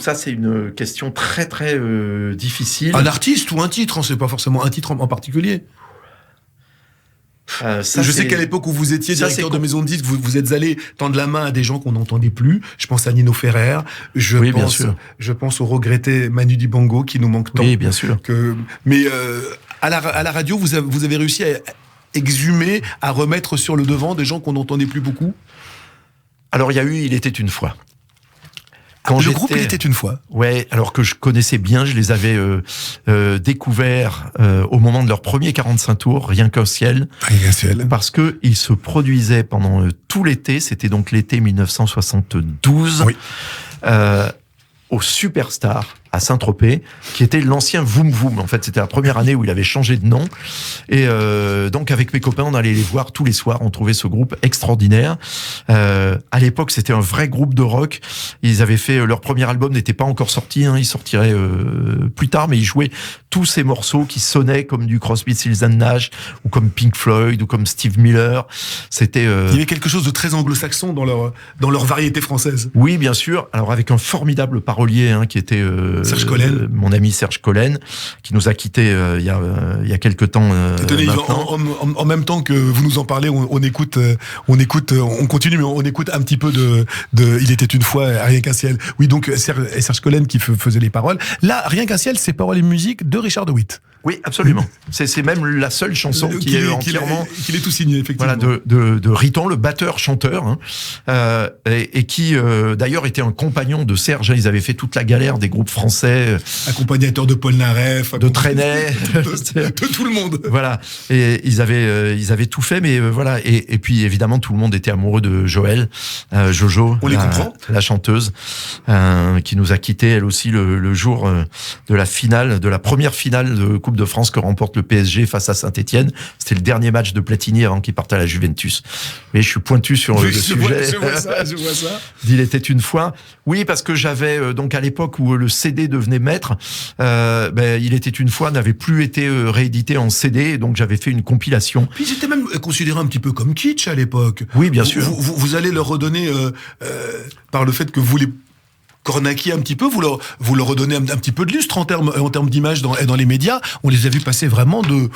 Ça, c'est une question très, très difficile. Un artiste ou un titre, c'est pas forcément un titre en particulier. Je sais qu'à l'époque où vous étiez directeur de maison de disques, vous êtes allé tendre la main à des gens qu'on n'entendait plus. Je pense à Nino Ferrer. Je pense au regretté Manu Dibango qui nous manque tant. Oui, bien sûr. Mais à la radio, vous avez réussi à exhumer, à remettre sur le devant des gens qu'on n'entendait plus beaucoup. Alors il y a eu Il était une fois. Le groupe Il était une fois. Ouais, alors que je connaissais bien, je les avais découverts au moment de leur premier 45 tours, Rien qu'un ciel. Rien qu'un ciel. Parce que ils se produisaient pendant tout l'été, c'était donc l'été 1972, oui. Au Superstar à Saint-Tropez, qui était l'ancien Voum Voum. En fait, c'était la première année où il avait changé de nom. Et donc, avec mes copains, on allait les voir tous les soirs. On trouvait ce groupe extraordinaire. À l'époque, c'était un vrai groupe de rock. Ils avaient fait... Leur premier album n'était pas encore sorti. Il sortirait plus tard, mais ils jouaient tous ces morceaux qui sonnaient comme du Crosby, Stills and Nash, ou comme Pink Floyd, ou comme Steve Miller. C'était... Il y avait quelque chose de très anglo-saxon dans leur variété française. Oui, bien sûr. Alors, avec un formidable parolier qui était... Serge Collen. Mon ami Serge Collen, qui nous a quittés il y a quelques temps. Tenez, en même temps que vous nous en parlez, on continue, mais on écoute un petit peu de Il était une fois, Rien qu'un ciel. Oui, donc Serge Collen qui faisait les paroles. Là, Rien qu'un ciel, c'est paroles et musique de Richard DeWitt. Oui, absolument. C'est même la seule chanson qui est entièrement... Qu'il est tout signé, effectivement. Voilà, de Riton, le batteur-chanteur, et qui, d'ailleurs, était un compagnon de Serge. Ils avaient fait toute la galère des groupes français. Accompagnateur de Paul Naref. De Trenet. de tout le monde. Voilà. Et ils avaient tout fait, mais voilà. Et puis, évidemment, tout le monde était amoureux de Joël, Jojo. On les comprend. La chanteuse, qui nous a quittés, elle aussi, le jour de la finale, de la première finale de Coupe de France que remporte le PSG face à Saint-Etienne. C'était le dernier match de Platini avant qu'il parte à la Juventus. Mais je suis pointu sur le sujet. Je vois ça. Il était une fois. Oui, parce que j'avais, donc à l'époque où le CD devenait maître, Il était une fois n'avait plus été réédité en CD, et donc j'avais fait une compilation. Puis c'était même considéré un petit peu comme kitsch à l'époque. Oui, bien sûr. Vous allez leur redonner, par le fait que vous les cornaquiez un petit peu, vous leur redonnez un petit peu de lustre en termes d'image dans les médias. On les a vus passer vraiment de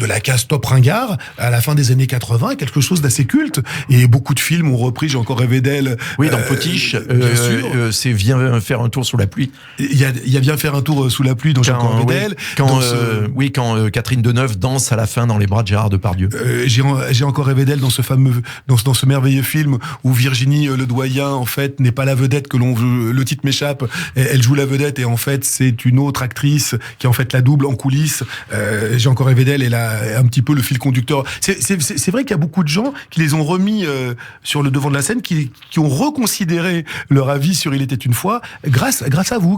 la case top ringard à la fin des années 80, quelque chose d'assez culte. Et beaucoup de films ont repris, J'ai encore rêvé d'elle. Oui, dans Potiche, c'est Viens faire un tour sous la pluie. Il y a Viens faire un tour sous la pluie dans J'ai encore rêvé d'elle. Quand Catherine Deneuve danse à la fin dans les bras de Gérard Depardieu. J'ai encore rêvé d'elle dans ce merveilleux film où Virginie Ledoyen, en fait, n'est pas la vedette que l'on veut. Le titre m'échappe, elle joue la vedette et en fait c'est une autre actrice qui est en fait la double en coulisses. J'ai encore rêvé d'elle, elle a un petit peu le fil conducteur. C'est vrai qu'il y a beaucoup de gens qui les ont remis sur le devant de la scène, qui ont reconsidéré leur avis sur Il était une fois grâce à vous,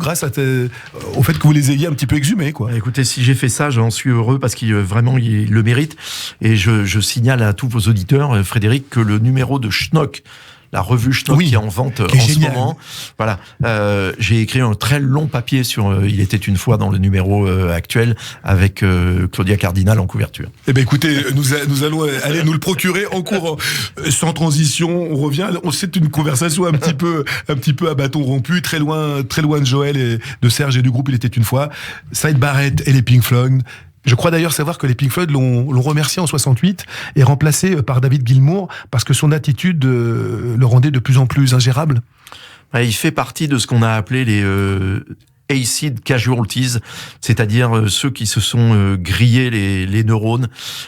au fait que vous les ayez un petit peu exhumés, quoi. Écoutez, si j'ai fait ça, j'en suis heureux parce qu'il vraiment il le mérite, et je signale à tous vos auditeurs, Frédéric, que le numéro de Schnock, la revue Schnock, qui est en vente en ce moment. Voilà. J'ai écrit un très long papier sur Il était une fois dans le numéro actuel avec Claudia Cardinal en couverture. Eh ben écoutez, nous allons aller nous le procurer en cours, sans transition. On revient. C'est une conversation un petit peu à bâton rompu, très loin de Joël et de Serge et du groupe Il était une fois. Syd Barrett et les Pink Floyd. Je crois d'ailleurs savoir que les Pink Floyd l'ont remercié en 68 et remplacé par David Gilmour parce que son attitude le rendait de plus en plus ingérable. Ouais, il fait partie de ce qu'on a appelé les acid casualties, c'est-à-dire ceux qui se sont grillés les neurones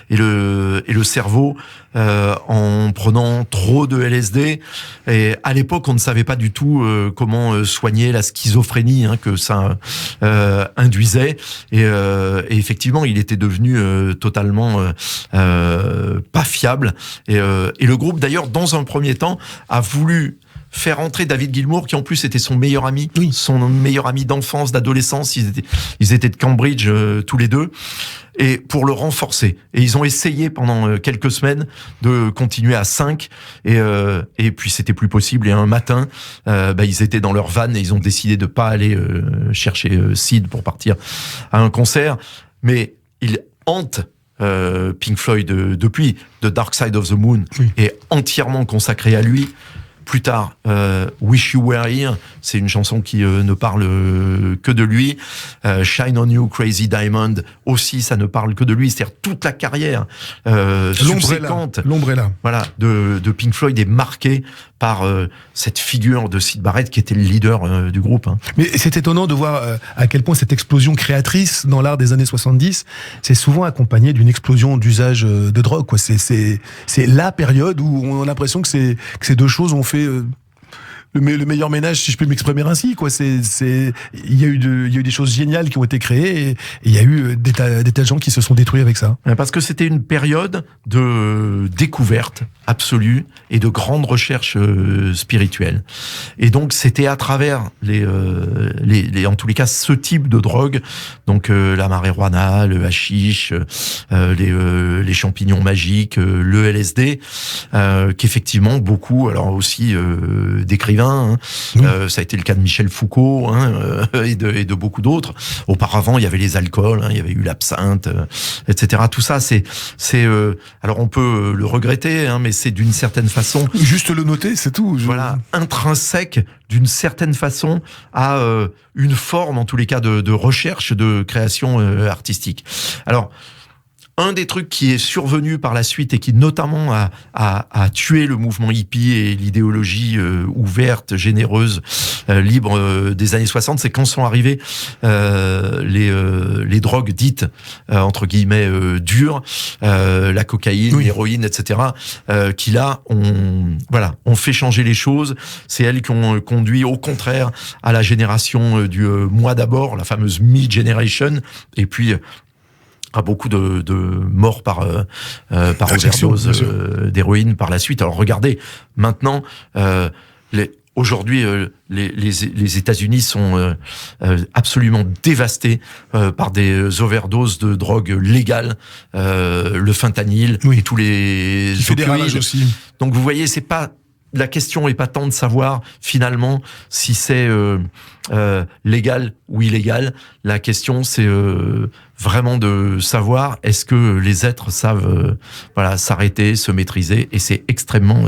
et le cerveau en prenant trop de LSD. Et à l'époque, on ne savait pas du tout comment soigner la schizophrénie que ça induisait. Et effectivement, il était devenu totalement pas fiable. Et le groupe, d'ailleurs, dans un premier temps, a voulu faire entrer David Gilmour, qui en plus était son meilleur ami, son meilleur ami d'enfance, d'adolescence. Ils étaient de Cambridge tous les deux, et pour le renforcer. Et ils ont essayé pendant quelques semaines de continuer à 5, et puis c'était plus possible. Et un matin, ils étaient dans leur van et ils ont décidé de pas aller chercher Sid pour partir à un concert, mais ils hantent Pink Floyd depuis. The Dark Side of the Moon est entièrement consacré à lui. Plus tard, Wish You Were Here, c'est une chanson qui ne parle que de lui. Shine On You, Crazy Diamond, aussi, ça ne parle que de lui. C'est-à-dire toute la carrière subséquente, l'ombrella. Voilà, de Pink Floyd est marquée par cette figure de Syd Barrett qui était le leader du groupe. Hein. Mais c'est étonnant de voir à quel point cette explosion créatrice dans l'art des années 70, c'est souvent accompagné d'une explosion d'usage de drogue. Quoi. C'est la période où on a l'impression que ces deux choses ont fait le meilleur ménage, si je peux m'exprimer ainsi, quoi. Il y a eu des choses géniales qui ont été créées, et il y a eu des tas de gens qui se sont détruits avec ça. Parce que c'était une période de découverte absolue et de grande recherche spirituelle. Et donc, c'était à travers en tous les cas, ce type de drogue, donc la marijuana, le hashish, les champignons magiques, le LSD, qu'effectivement beaucoup, alors aussi d'écrivains. Ça a été le cas de Michel Foucault et de beaucoup d'autres. Auparavant, il y avait les alcools, il y avait eu l'absinthe, etc. Tout ça, c'est alors on peut le regretter, mais c'est d'une certaine façon juste le noter, c'est tout. Voilà, intrinsèque d'une certaine façon à une forme, en tous les cas, de recherche, de création artistique. Alors, un des trucs qui est survenu par la suite et qui notamment a tué le mouvement hippie et l'idéologie ouverte, généreuse, libre des années 60, c'est quand sont arrivées les drogues dites entre guillemets dures, la cocaïne, l'héroïne, etc. Qui là ont fait changer les choses. C'est elles qui ont conduit au contraire à la génération du moi d'abord, la fameuse Me Generation, et puis à beaucoup de morts par overdose d'héroïne par la suite. Alors regardez, maintenant, aujourd'hui, les États-Unis sont absolument dévastés par des overdoses de drogues légales, le fentanyl et tous les opioïdes. Aussi. Donc vous voyez, la question est pas tant de savoir finalement si c'est légal ou illégal. La question c'est vraiment de savoir est-ce que les êtres savent s'arrêter, se maîtriser, et c'est extrêmement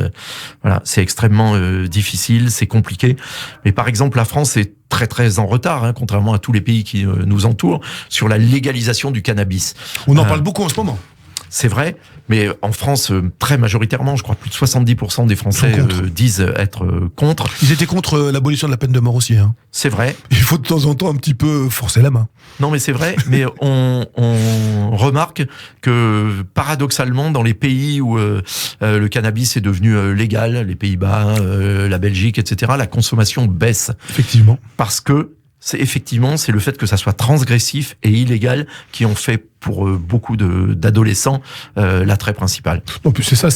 difficile, c'est compliqué. Mais par exemple, la France est très très en retard, contrairement à tous les pays qui nous entourent, sur la légalisation du cannabis. On en parle beaucoup en ce moment. C'est vrai, mais en France, très majoritairement, je crois plus de 70% des Français disent être contre. Ils étaient contre l'abolition de la peine de mort aussi. C'est vrai. Il faut de temps en temps un petit peu forcer la main. Non, mais c'est vrai, mais on remarque que paradoxalement, dans les pays où le cannabis est devenu légal, les Pays-Bas, la Belgique, etc., la consommation baisse. Effectivement. Parce que c'est le fait que ça soit transgressif et illégal qui ont fait pour beaucoup d'adolescents l'attrait principal. En plus, c'est ça,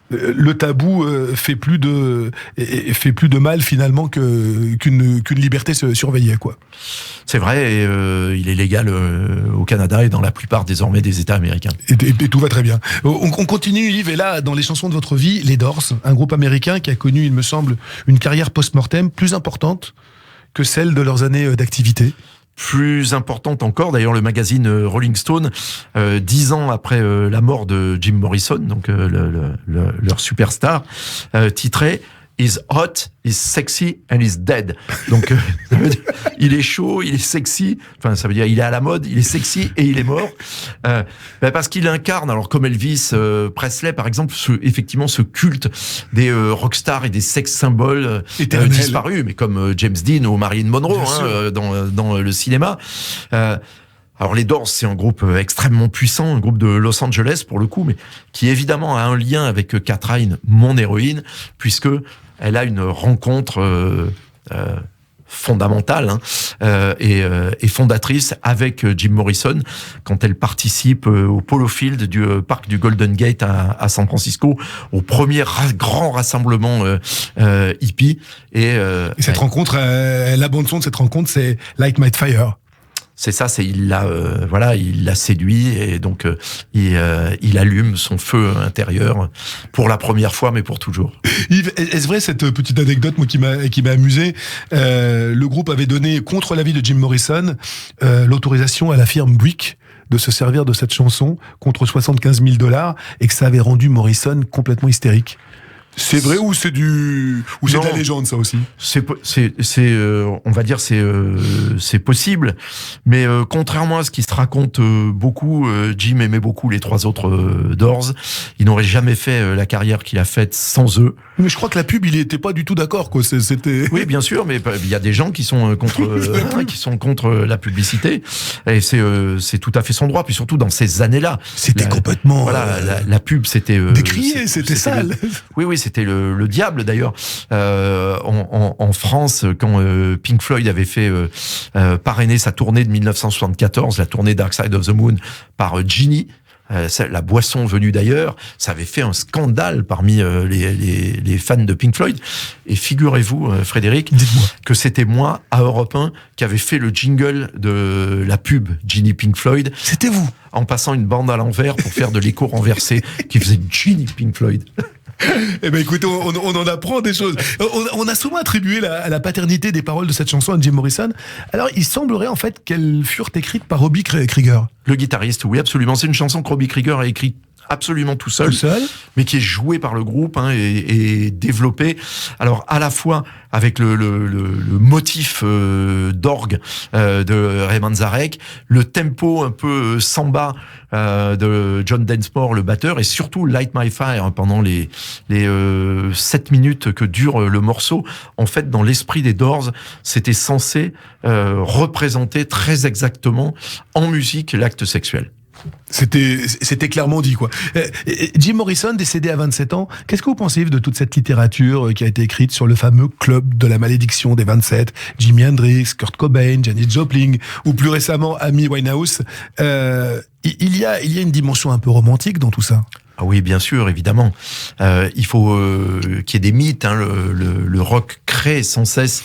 le tabou fait plus de mal finalement qu'une liberté surveillée, quoi. C'est vrai, et il est légal au Canada et dans la plupart désormais des États américains. Et tout va très bien. On continue, Yves, et là, dans les chansons de votre vie, les Doors, un groupe américain qui a connu, il me semble, une carrière post-mortem plus importante que celle de leurs années d'activité. Plus importante encore, d'ailleurs le magazine Rolling Stone, 10 ans après la mort de Jim Morrison, donc leur superstar, titrait He's hot, he's sexy and he's dead. Donc ça veut dire, il est chaud, il est sexy, enfin ça veut dire il est à la mode, il est sexy et il est mort, parce qu'il incarne, alors comme Elvis Presley par exemple, effectivement ce culte des rockstars et des sex symboles disparus, mais comme James Dean ou Marilyn Monroe dans le cinéma. Alors les Doors, c'est un groupe extrêmement puissant, un groupe de Los Angeles pour le coup, mais qui évidemment a un lien avec Kat Ryan, mon héroïne, puisque elle a une rencontre fondamentale et fondatrice avec Jim Morrison quand elle participe au Polo Field du parc du Golden Gate à San Francisco au premier grand rassemblement hippie. Et cette rencontre, la bande son de cette rencontre, c'est Light My Fire. C'est ça, il l'a séduit et donc il allume son feu intérieur pour la première fois, mais pour toujours. Yves, est-ce vrai cette petite anecdote moi qui m'a amusé? Le groupe avait donné, contre l'avis de Jim Morrison, l'autorisation à la firme Buick de se servir de cette chanson contre $75 000 et que ça avait rendu Morrison complètement hystérique. C'est vrai ou c'est de la légende, ça aussi? On va dire c'est possible, mais contrairement à ce qui se raconte beaucoup, Jim aimait beaucoup les trois autres Doors. Il n'aurait jamais fait la carrière qu'il a faite sans eux. Mais je crois que la pub, il était pas du tout d'accord, quoi. C'était. Oui, bien sûr, mais il y a des gens qui sont contre la publicité, et c'est tout à fait son droit. Puis surtout dans ces années-là, c'était complètement. Voilà, la pub, c'était décrié, c'était sale. Oui, c'était le diable d'ailleurs. En France, quand Pink Floyd avait fait parrainer sa tournée de 1974, la tournée Dark Side of the Moon par Genie. La boisson venue d'ailleurs, ça avait fait un scandale parmi les fans de Pink Floyd. Et figurez-vous, Frédéric, que c'était moi, à Europe 1, qui avait fait le jingle de la pub Genie Pink Floyd. C'était vous? En passant une bande à l'envers pour faire de l'écho renversé qui faisait Genie Pink Floyd. Eh ben écoutez, on en apprend des choses. On a souvent attribué la paternité des paroles de cette chanson à Jim Morrison. Alors, il semblerait en fait qu'elles furent écrites par Robbie Krieger. Le guitariste, oui, absolument. C'est une chanson que Robbie Krieger a écrite absolument tout seul, mais qui est joué par le groupe et développé. Alors à la fois avec le motif d'orgue de Ray Manzarek, le tempo un peu samba de John Densmore, le batteur, et surtout Light My Fire pendant les 7 minutes que dure le morceau. En fait, dans l'esprit des Doors, c'était censé représenter très exactement en musique l'acte sexuel. C'était clairement dit, quoi. Jim Morrison, décédé à 27 ans, qu'est-ce que vous pensez de toute cette littérature qui a été écrite sur le fameux club de la malédiction des 27, Jimi Hendrix, Kurt Cobain, Janis Joplin, ou plus récemment Amy Winehouse? Il y a une dimension un peu romantique dans tout ça. Ah oui, bien sûr, évidemment. Il faut qu'il y ait des mythes. Le rock crée sans cesse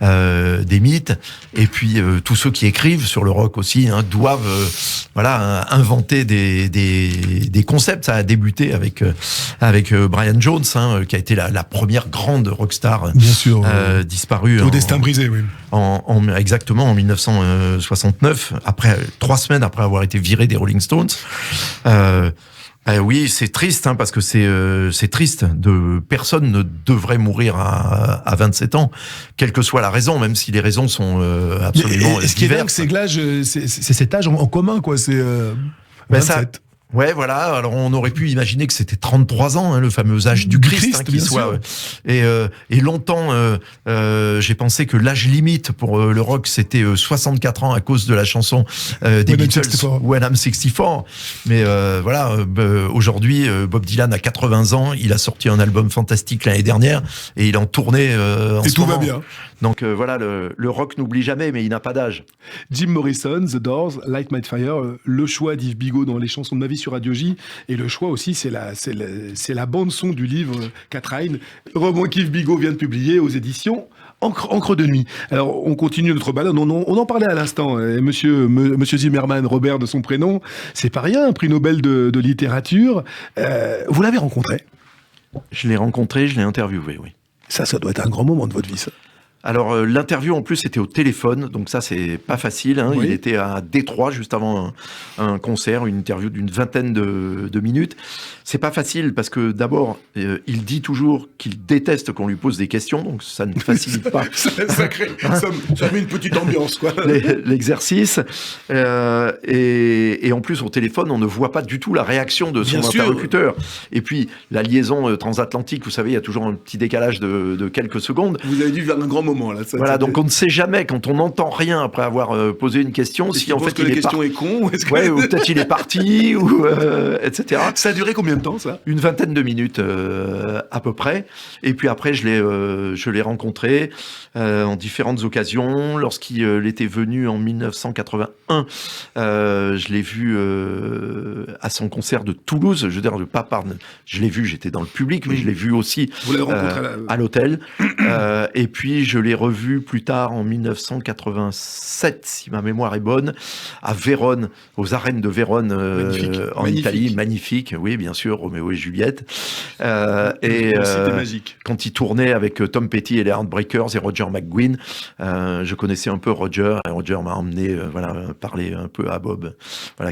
des mythes. Et puis tous ceux qui écrivent sur le rock aussi doivent inventer des concepts. Ça a débuté avec Brian Jones, qui a été la première grande rockstar, bien sûr, disparue au destin brisé, oui. Exactement en 1969, 3 semaines après avoir été viré des Rolling Stones. Oui, c'est triste, parce que c'est triste. Personne ne devrait mourir à 27 ans, quelle que soit la raison, même si les raisons sont absolument diverses. Ce qui est dingue, c'est que l'âge, c'est cet âge en commun, quoi. C'est 27. Ouais, voilà. Alors on aurait pu imaginer que c'était 33 ans, le fameux âge du Christ, qui soit. Et longtemps, j'ai pensé que l'âge limite pour le rock c'était 64 ans à cause de la chanson des Beatles, When I'm 64. Mais aujourd'hui, Bob Dylan a 80 ans. Il a sorti un album fantastique l'année dernière et il est en tournée en ce moment. Et tout va bien. Donc le rock n'oublie jamais, mais il n'a pas d'âge. Jim Morrison, The Doors, Light My Fire, le choix d'Yves Bigot dans Les chansons de ma vie sur Radio J, et le choix aussi, c'est la bande-son du livre Quatrain, roman qu'Yves Bigot vient de publier aux éditions Encre de nuit. Alors, on continue notre balade. On en parlait à l'instant. Monsieur Zimmerman, Robert de son prénom, c'est pas rien, un prix Nobel de littérature. Vous l'avez rencontré? Je l'ai rencontré, je l'ai interviewé, oui. Ça doit être un grand moment de votre vie, ça. Alors l'interview en plus c'était au téléphone, donc ça c'est pas facile. Oui. Il était à Détroit juste avant un concert, une interview d'une vingtaine de minutes. C'est pas facile parce que d'abord il dit toujours qu'il déteste qu'on lui pose des questions, donc ça ne facilite pas. ça met une petite ambiance, quoi. L'exercice. Et en plus au téléphone on ne voit pas du tout la réaction de son interlocuteur. Et puis la liaison transatlantique, vous savez, il y a toujours un petit décalage de quelques secondes. Vous avez dû vers un grand moment. moment là. Voilà, donc on ne sait jamais quand on n'entend rien après avoir posé une question si en fait la question est con, ouais, ou peut-être il est parti ou etc. Ça a duré combien de temps ça? Une vingtaine de minutes à peu près. Et puis après je l'ai rencontré en différentes occasions. Lorsqu'il était venu en 1981, je l'ai vu à son concert de Toulouse. Je veux dire, je l'ai vu, j'étais dans le public, mais je l'ai vu aussi à l'hôtel. Et puis je l'ai revu plus tard en 1987, si ma mémoire est bonne, à Vérone, aux arènes de Vérone en Italie. Magnifique, oui, bien sûr, Roméo et Juliette. C'était magique. Quand il tournait avec Tom Petty et les Heartbreakers et Roger McGuinn, je connaissais un peu Roger, et Roger m'a emmené parler un peu à Bob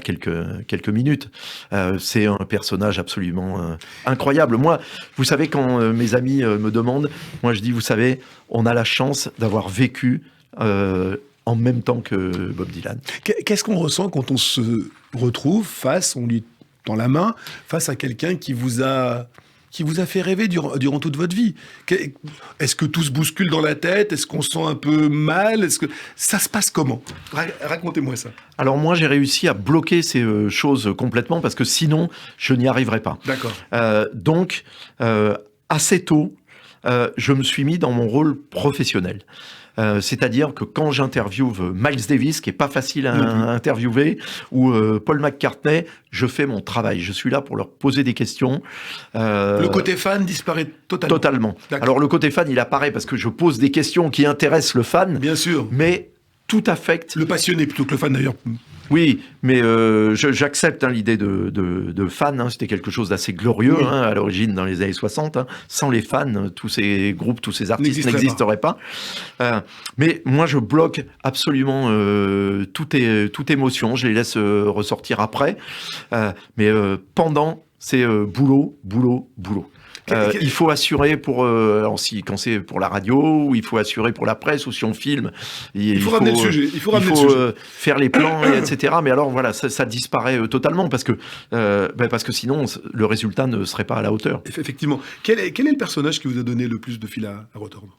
quelques minutes. C'est un personnage absolument incroyable. Moi, vous savez, quand mes amis me demandent, moi je dis, vous savez, on a la chance d'avoir vécu en même temps que Bob Dylan. Qu'est-ce qu'on ressent quand on se retrouve on lui tend la main, face à quelqu'un qui vous a fait rêver durant toute votre vie? Est-ce que tout se bouscule dans la tête? Est-ce qu'on se sent un peu mal? Est-ce que ça se passe comment? Racontez-moi ça. Alors moi, j'ai réussi à bloquer ces choses complètement parce que sinon, je n'y arriverais pas. D'accord. Donc, assez tôt, je me suis mis dans mon rôle professionnel. C'est-à-dire que quand j'interviewe Miles Davis, qui est pas facile à interviewer, ou Paul McCartney, je fais mon travail. Je suis là pour leur poser des questions. Le côté fan disparaît totalement. Totalement. Alors le côté fan, il apparaît parce que je pose des questions qui intéressent le fan. Bien sûr. Mais tout affecte... Le passionné plutôt que le fan d'ailleurs. Oui, mais j'accepte l'idée de fan. C'était quelque chose d'assez glorieux à l'origine dans les années 60. Sans les fans, tous ces groupes, tous ces artistes n'existeraient pas. Mais moi, je bloque absolument toute émotion. Je les laisse ressortir après. Mais pendant, c'est boulot, boulot, boulot. Il faut assurer quand c'est pour la radio, ou il faut assurer pour la presse, ou si on filme. Il faut ramener le sujet. Il faut faire les plans, etc. Mais alors voilà, ça disparaît totalement parce que sinon le résultat ne serait pas à la hauteur. Effectivement. Quel est le personnage qui vous a donné le plus de fil à retordre?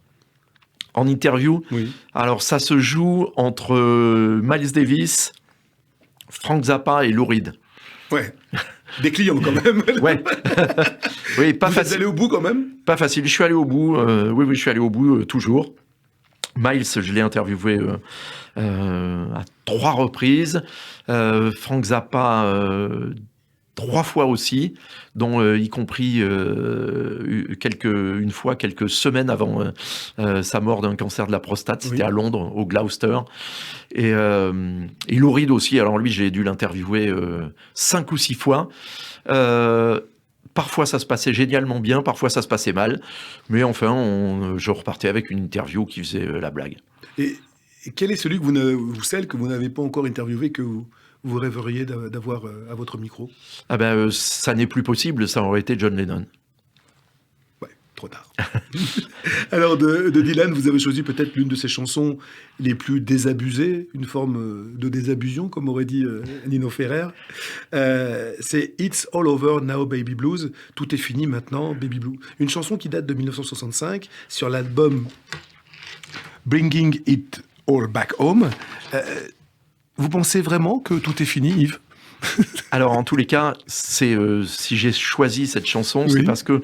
En interview, oui. Alors ça se joue entre Miles Davis, Frank Zappa et Lou Reed. Ouais. Des clients quand même. Ouais. Oui, pas facile. Vous êtes allé au bout quand même? Pas facile. Je suis allé au bout. Oui, je suis allé au bout toujours. Miles, je l'ai interviewé à 3 reprises. Frank Zappa 3 fois aussi, dont y compris une fois quelques semaines avant sa mort d'un cancer de la prostate. C'était à Londres, au Gloucester. Et Lou Reed aussi. Alors lui, j'ai dû l'interviewer 5 ou 6 fois. Parfois, ça se passait génialement bien, parfois, ça se passait mal. Mais enfin, je repartais avec une interview qui faisait la blague. Et quel est celui celle que vous n'avez pas encore interviewé, que vous rêveriez d'avoir à votre micro? Ça n'est plus possible, ça aurait été John Lennon. Ouais, trop tard. Alors, de Dylan, vous avez choisi peut-être l'une de ses chansons les plus désabusées, une forme de désabusion, comme aurait dit Nino Ferrer. C'est It's All Over Now, Baby Blues. Tout est fini maintenant, Baby Blue. Une chanson qui date de 1965 sur l'album Bringing It All Back Home. Vous pensez vraiment que tout est fini, Yves? Alors, en tous les cas, si j'ai choisi cette chanson, c'est parce que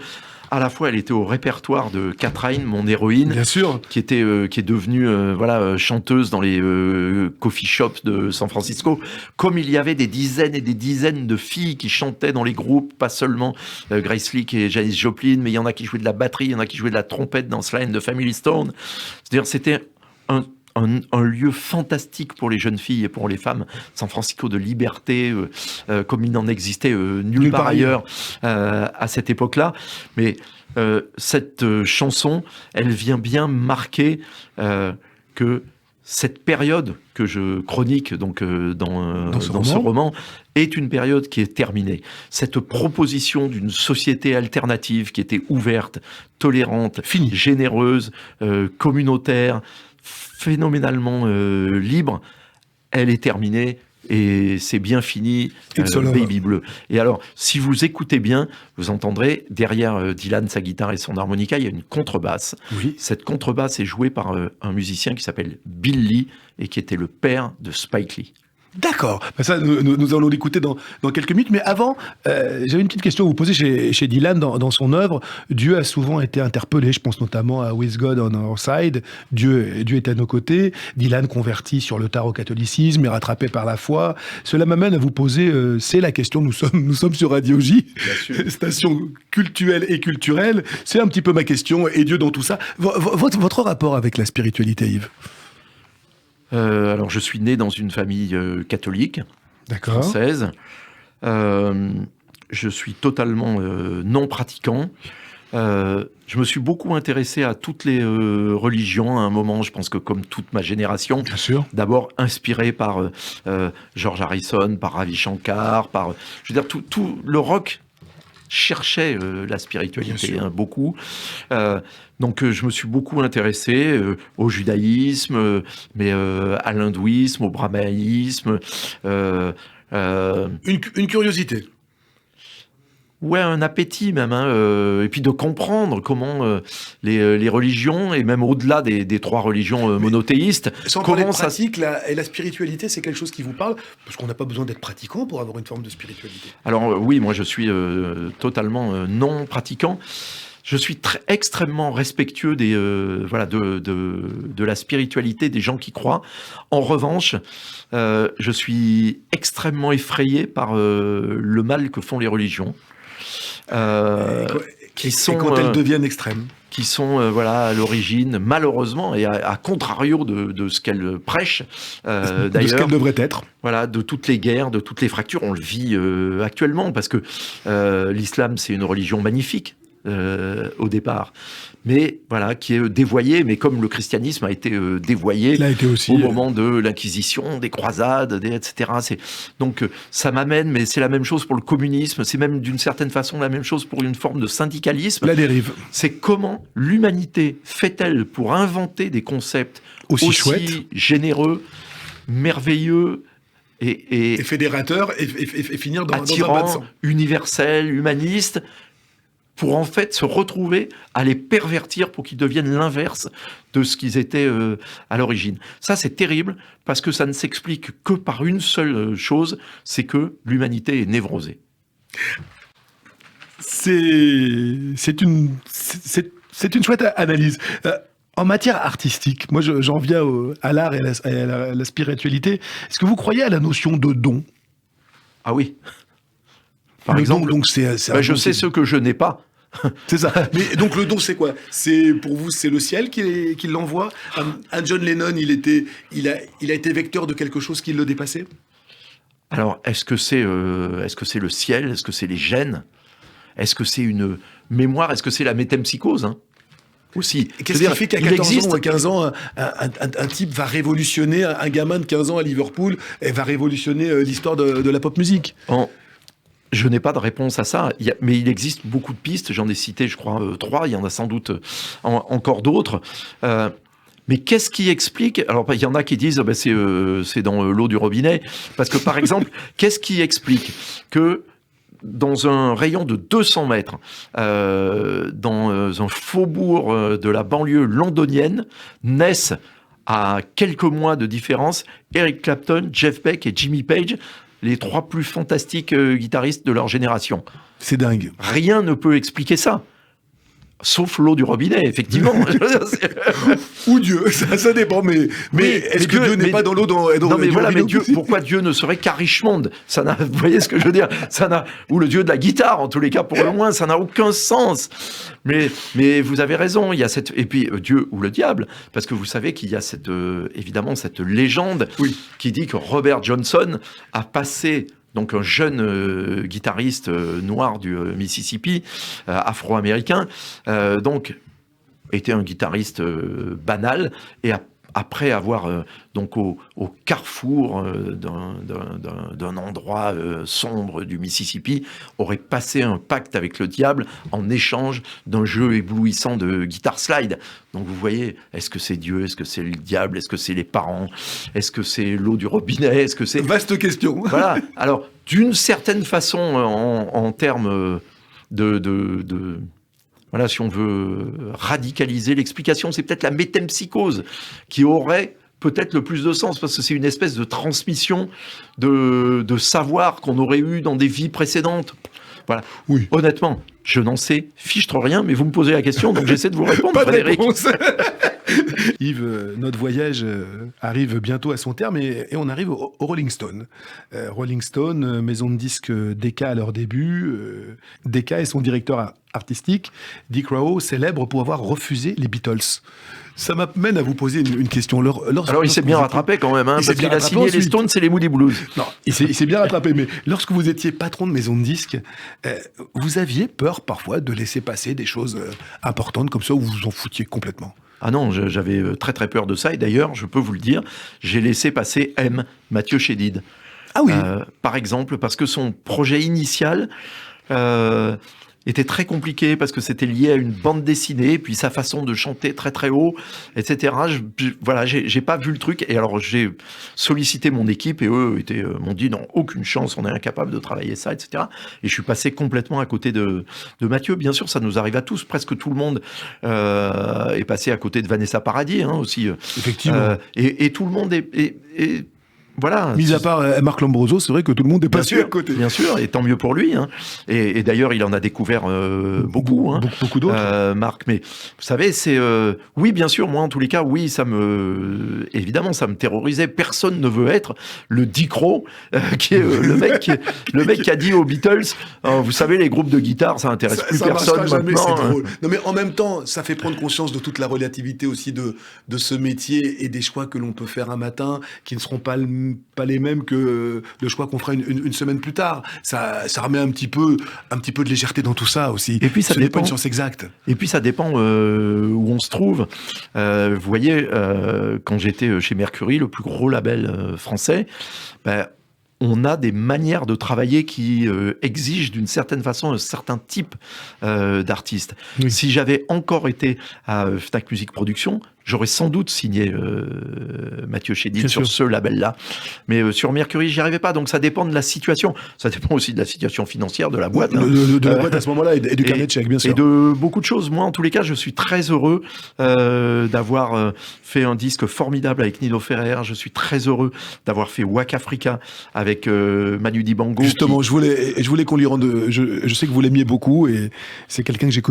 à la fois, elle était au répertoire de Catherine, mon héroïne, bien sûr, qui est devenue chanteuse dans les coffee shops de San Francisco. Comme il y avait des dizaines et des dizaines de filles qui chantaient dans les groupes, pas seulement Grace Slick et Janis Joplin, mais il y en a qui jouaient de la batterie, il y en a qui jouaient de la trompette dans Sly and the Family Stone. C'est-à-dire, c'était un lieu fantastique pour les jeunes filles et pour les femmes. San Francisco de liberté, comme il n'en existait nulle part ailleurs à cette époque-là. Mais cette chanson, elle vient bien marquer que cette période que je chronique donc dans ce roman est une période qui est terminée. Cette proposition d'une société alternative qui était ouverte, tolérante, généreuse, communautaire, phénoménalement libre, elle est terminée. et c'est bien fini, Baby Bleu. Et alors, si vous écoutez bien, vous entendrez derrière Dylan, sa guitare et son harmonica, il y a une contrebasse. Oui. Cette contrebasse est jouée par un musicien qui s'appelle Bill Lee et qui était le père de Spike Lee. D'accord. Ça, nous allons l'écouter dans quelques minutes. Mais avant, j'avais une petite question à vous poser. Chez Dylan, dans son œuvre, Dieu a souvent été interpellé. Je pense notamment à With God on Our Side. Dieu est à nos côtés. Dylan converti sur le tard au catholicisme et rattrapé par la foi. Cela m'amène à vous poser, c'est la question, nous sommes sur Radio J, station cultuelle et culturelle. C'est un petit peu ma question. Et Dieu dans tout ça. Votre rapport avec la spiritualité, Yves? Alors, je suis né dans une famille catholique, française. Je suis totalement non pratiquant. Je me suis beaucoup intéressé à toutes les religions à un moment, je pense que comme toute ma génération. Bien sûr. D'abord inspiré par George Harrison, par Ravi Shankar, je veux dire, tout le rock cherchait la spiritualité, beaucoup. Donc je me suis beaucoup intéressé au judaïsme, mais à l'hindouisme, au brahmaïsme. Une curiosité. Ouais, un appétit même, et puis de comprendre comment les religions, et même au-delà des trois religions monothéistes, sans parler de pratique, la spiritualité, c'est quelque chose qui vous parle, parce qu'on n'a pas besoin d'être pratiquant pour avoir une forme de spiritualité. Alors oui, moi je suis totalement non pratiquant. Je suis extrêmement respectueux de la spiritualité des gens qui croient. En revanche, je suis extrêmement effrayé par le mal que font les religions. Et quand elles deviennent extrêmes. Qui sont à l'origine, malheureusement, et à contrario de ce qu'elles prêchent, d'ailleurs, de ce qu'elles devraient être. Voilà, de toutes les guerres, de toutes les fractures, on le vit actuellement, parce que l'islam, c'est une religion magnifique. Au départ, mais qui est dévoyé, mais comme le christianisme a été dévoyé au moment de l'Inquisition, des croisades, etc. Donc ça m'amène, mais c'est la même chose pour le communisme, c'est même d'une certaine façon la même chose pour une forme de syndicalisme. La dérive. C'est comment l'humanité fait-elle pour inventer des concepts aussi généreux, merveilleux, et fédérateurs, et finir dans un bain de sang. Universel, humaniste, pour en fait se retrouver à les pervertir pour qu'ils deviennent l'inverse de ce qu'ils étaient à l'origine. Ça, c'est terrible, parce que ça ne s'explique que par une seule chose, c'est que l'humanité est névrosée. C'est une chouette analyse. En matière artistique, moi j'en viens à l'art et à la spiritualité. Est-ce que vous croyez à la notion de don ? Ah oui. Par exemple, donc je sais ce que je n'ai pas. C'est ça. Mais donc le don, c'est quoi ? Pour vous, c'est le ciel qui l'envoie. Un John Lennon, il a été vecteur de quelque chose qui le dépassait. Alors, est-ce que c'est le ciel ? Est-ce que c'est les gènes ? Est-ce que c'est une mémoire ? Est-ce que c'est la métempsychose aussi. Qu'est-ce qui fait qu'à 14 ans ou à 15 ans, un type va révolutionner, un gamin de 15 ans à Liverpool, et va révolutionner l'histoire de la pop musique ? Je n'ai pas de réponse à ça, mais il existe beaucoup de pistes, j'en ai cité, je crois, 3, il y en a sans doute encore d'autres. Mais qu'est-ce qui explique ? Alors, il y en a qui disent c'est dans l'eau du robinet, parce que, par exemple, qu'est-ce qui explique que dans un rayon de 200 mètres, dans un faubourg de la banlieue londonienne, naissent, à quelques mois de différence, Eric Clapton, Jeff Beck et Jimmy Page, les 3 plus fantastiques guitaristes de leur génération. C'est dingue. Rien ne peut expliquer ça. Sauf l'eau du robinet, effectivement. Ou Dieu, ça dépend. Mais est-ce que Dieu n'est pas dans l'eau dans non, mais voilà, mais Dieu, pourquoi Dieu ne serait qu'Arichmond ? Vous voyez ce que je veux dire ? Ou le Dieu de la guitare, en tous les cas, pour le moins, ça n'a aucun sens. Mais vous avez raison, il y a et puis Dieu ou le diable, parce que vous savez qu'il y a évidemment cette légende qui dit que Robert Johnson a passé, donc un jeune guitariste noir du Mississippi, afro-américain, donc était un guitariste banal, et a après avoir donc au carrefour d'un endroit sombre du Mississippi, aurait passé un pacte avec le diable en échange d'un jeu éblouissant de guitare slide. Donc vous voyez, est-ce que c'est Dieu, est-ce que c'est le diable, est-ce que c'est les parents, est-ce que c'est l'eau du robinet, est-ce que c'est... Vaste question. Voilà. Alors, d'une certaine façon, en termes de voilà, si on veut radicaliser l'explication, c'est peut-être la métempsychose qui aurait peut-être le plus de sens, parce que c'est une espèce de transmission de savoir qu'on aurait eu dans des vies précédentes. Voilà. Oui. Honnêtement, je n'en sais fichtre rien, mais vous me posez la question, donc j'essaie de vous répondre, Pas de Frédéric. réponse. Yves, notre voyage arrive bientôt à son terme et on arrive au Rolling Stone. Rolling Stone, maison de disques Decca à leur début. Decca et son directeur artistique, Dick Rowe, célèbre pour avoir refusé les Beatles. Ça m'amène à vous poser une question. Alors il s'est bien rattrapé quand même, parce qu'il a signé les Stones et les Moody Blues. Non, il s'est bien rattrapé, mais lorsque vous étiez patron de maison de disques, vous aviez peur parfois de laisser passer des choses importantes comme ça, ou vous vous en foutiez complètement? Ah non, j'avais très très peur de ça, et d'ailleurs, je peux vous le dire, j'ai laissé passer Mathieu Chédid. Ah oui. Par exemple, parce que son projet initial était très compliqué, parce que c'était lié à une bande dessinée, puis sa façon de chanter très très haut, etc. Voilà, j'ai pas vu le truc, et alors j'ai sollicité mon équipe, et eux m'ont dit non, aucune chance, on est incapable de travailler ça, etc. Et je suis passé complètement à côté de Mathieu. Bien sûr, ça nous arrive à tous, presque tout le monde est passé à côté de Vanessa Paradis, aussi. Effectivement. Et tout le monde est voilà. Mis à part Marc Lombroso, c'est vrai que tout le monde est passé à côté. Bien sûr, et tant mieux pour lui. Et d'ailleurs, il en a découvert beaucoup. Beaucoup d'autres. Marc, mais vous savez, c'est... oui, bien sûr, moi, en tous les cas, oui, évidemment, ça me terrorisait. Personne ne veut être le Dick Rowe, qui est le mec qui a dit aux Beatles, vous savez, les groupes de guitare, ça intéresse plus personne jamais, maintenant. C'est drôle. Non, mais en même temps, ça fait prendre conscience de toute la relativité aussi de ce métier et des choix que l'on peut faire un matin, qui ne seront pas les mêmes que le choix qu'on fera une semaine plus tard. Ça remet un petit peu de légèreté dans tout ça aussi. Et puis ça dépend. Pas une science exacte. Et puis ça dépend où on se trouve. Vous voyez, quand j'étais chez Mercury, le plus gros label français, on a des manières de travailler qui exigent d'une certaine façon un certain type d'artiste. Oui. Si j'avais encore été à Fnac Music Production, j'aurais sans doute signé Mathieu Chédid sur ce label-là. Mais sur Mercury, j'y arrivais pas. Donc ça dépend de la situation. Ça dépend aussi de la situation financière de la boîte. De la boîte à ce moment-là et du carnet de chèques, bien sûr. Et de beaucoup de choses. Moi, en tous les cas, je suis très heureux d'avoir fait un disque formidable avec Nino Ferrer. Je suis très heureux d'avoir fait Waka Africa avec Manu Dibango. Justement, je voulais qu'on lui rende... Je sais que vous l'aimiez beaucoup et c'est quelqu'un que j'ai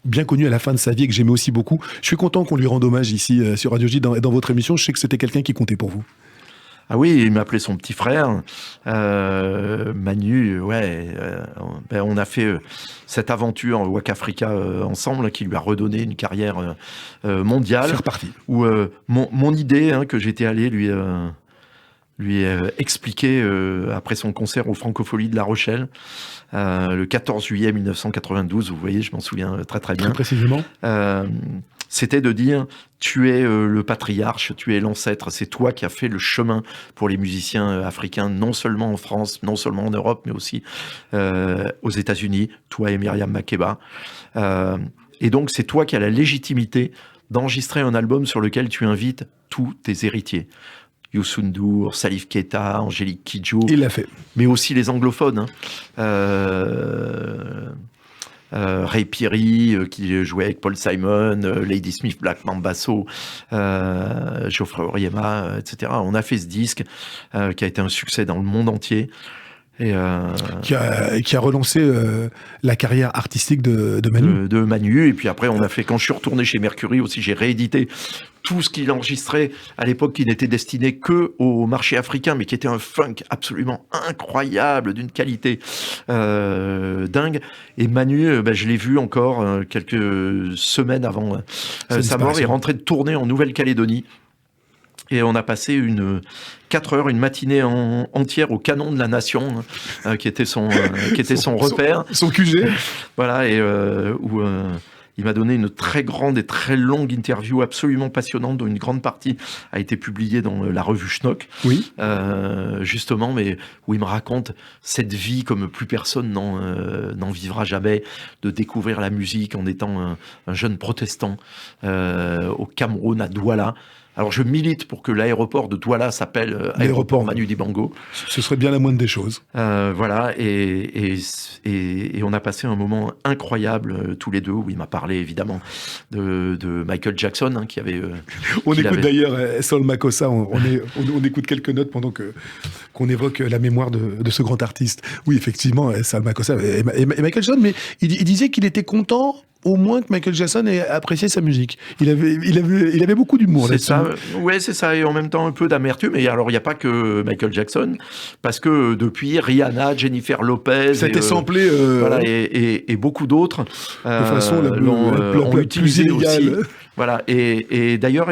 bien connu à la fin de sa vie et que j'aimais aussi beaucoup. Je suis content qu'on lui rende hommage ici sur Radio J dans votre émission. Je sais que c'était quelqu'un qui comptait pour vous. Ah oui, il m'appelait son petit frère. Manu, on a fait cette aventure Waka Africa ensemble qui lui a redonné une carrière mondiale. C'est reparti. Où mon idée, que j'étais allé lui expliquer après son concert aux Francopholies de La Rochelle, le 14 juillet 1992, vous voyez, je m'en souviens très très bien. Très précisément. C'était de dire, tu es le patriarche, tu es l'ancêtre, c'est toi qui as fait le chemin pour les musiciens africains, non seulement en France, non seulement en Europe, mais aussi aux États-Unis, toi et Myriam Makeba. Et donc, c'est toi qui as la légitimité d'enregistrer un album sur lequel tu invites tous tes héritiers. Youssou N'Dour, Salif Keita, Angélique Kidjo. Il l'a fait. Mais aussi les anglophones. Ray Peary, qui jouait avec Paul Simon, Lady Smith, Black Mambasso, Geoffrey Oriema, etc. On a fait ce disque qui a été un succès dans le monde entier. Et qui a relancé la carrière artistique de Manu. De Manu. Et puis après, on a fait, quand je suis retourné chez Mercury aussi, j'ai réédité tout ce qu'il enregistrait à l'époque qui n'était destiné que au marché africain, mais qui était un funk absolument incroyable, d'une qualité dingue. Et Manu, je l'ai vu encore quelques semaines avant sa mort. Il est rentré de tournée en Nouvelle-Calédonie. Et on a passé 4 heures, une matinée entière au Canon de la Nation, qui était son repère. Son QG. Voilà, et où Il m'a donné une très grande et très longue interview absolument passionnante, dont une grande partie a été publiée dans la revue Schnock. Oui. Justement, mais où il me raconte cette vie comme plus personne n'en vivra jamais, de découvrir la musique en étant un jeune protestant au Cameroun, à Douala. Alors je milite pour que l'aéroport de Douala s'appelle aéroport Manu Dibango. Ce serait bien la moindre des choses. Voilà, et on a passé un moment incroyable tous les deux, où il m'a parlé évidemment de Michael Jackson, qui avait... on écoute d'ailleurs Saul Makossa, on écoute quelques notes pendant qu'on évoque la mémoire de ce grand artiste. Oui, effectivement, Saul Makossa et Michael Jackson, mais il disait qu'il était content au moins que Michael Jackson ait apprécié sa musique. Il avait beaucoup d'humour là-dessus. Ouais, c'est ça, et en même temps un peu d'amertume. Et alors, il n'y a pas que Michael Jackson, parce que depuis, Rihanna, Jennifer Lopez... Ça a été samplé... Voilà, et beaucoup d'autres de façon l'ont utilisé aussi. Voilà, et d'ailleurs,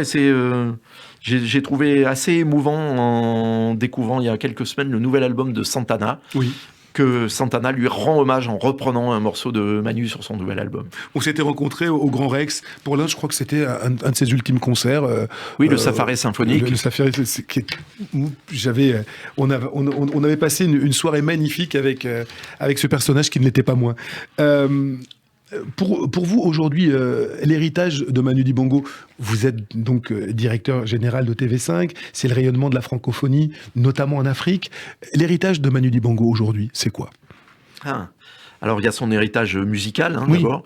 j'ai trouvé assez émouvant en découvrant il y a quelques semaines le nouvel album de Santana. Oui. Que Santana lui rend hommage en reprenant un morceau de Manu sur son nouvel album. On s'était rencontrés au Grand Rex. Pour l'un, je crois que c'était un de ses ultimes concerts. Oui, le Safari Symphonique. Le Safari, on avait passé une soirée magnifique avec ce personnage qui ne l'était pas moins. Pour vous, aujourd'hui, l'héritage de Manu Dibango, vous êtes donc directeur général de TV5, c'est le rayonnement de la francophonie, notamment en Afrique. L'héritage de Manu Dibango aujourd'hui, c'est quoi ? Alors, il y a son héritage musical, oui. D'abord,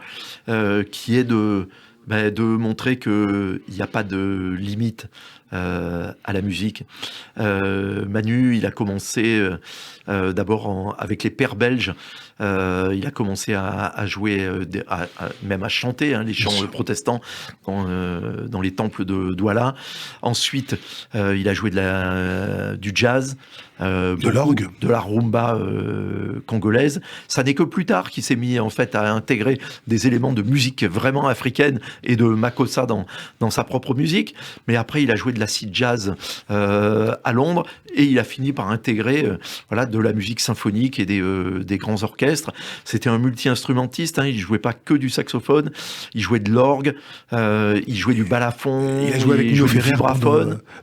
qui est de montrer qu'il n'y a pas de limite à la musique. Manu, il a commencé d'abord avec les Pères Belges. Il a commencé à jouer, même à chanter les chants protestants dans les temples de Douala. Ensuite, il a joué du jazz, de l'orgue, de la rumba congolaise. Ça n'est que plus tard qu'il s'est mis en fait à intégrer des éléments de musique vraiment africaine et de Makossa dans sa propre musique. Mais après, il a joué de l'acid jazz à Londres et il a fini par intégrer de la musique symphonique et des grands orchestres. C'était un multi-instrumentiste, il jouait pas que du saxophone, il jouait de l'orgue, il jouait du balafon, il a joué avec Nino Ferrer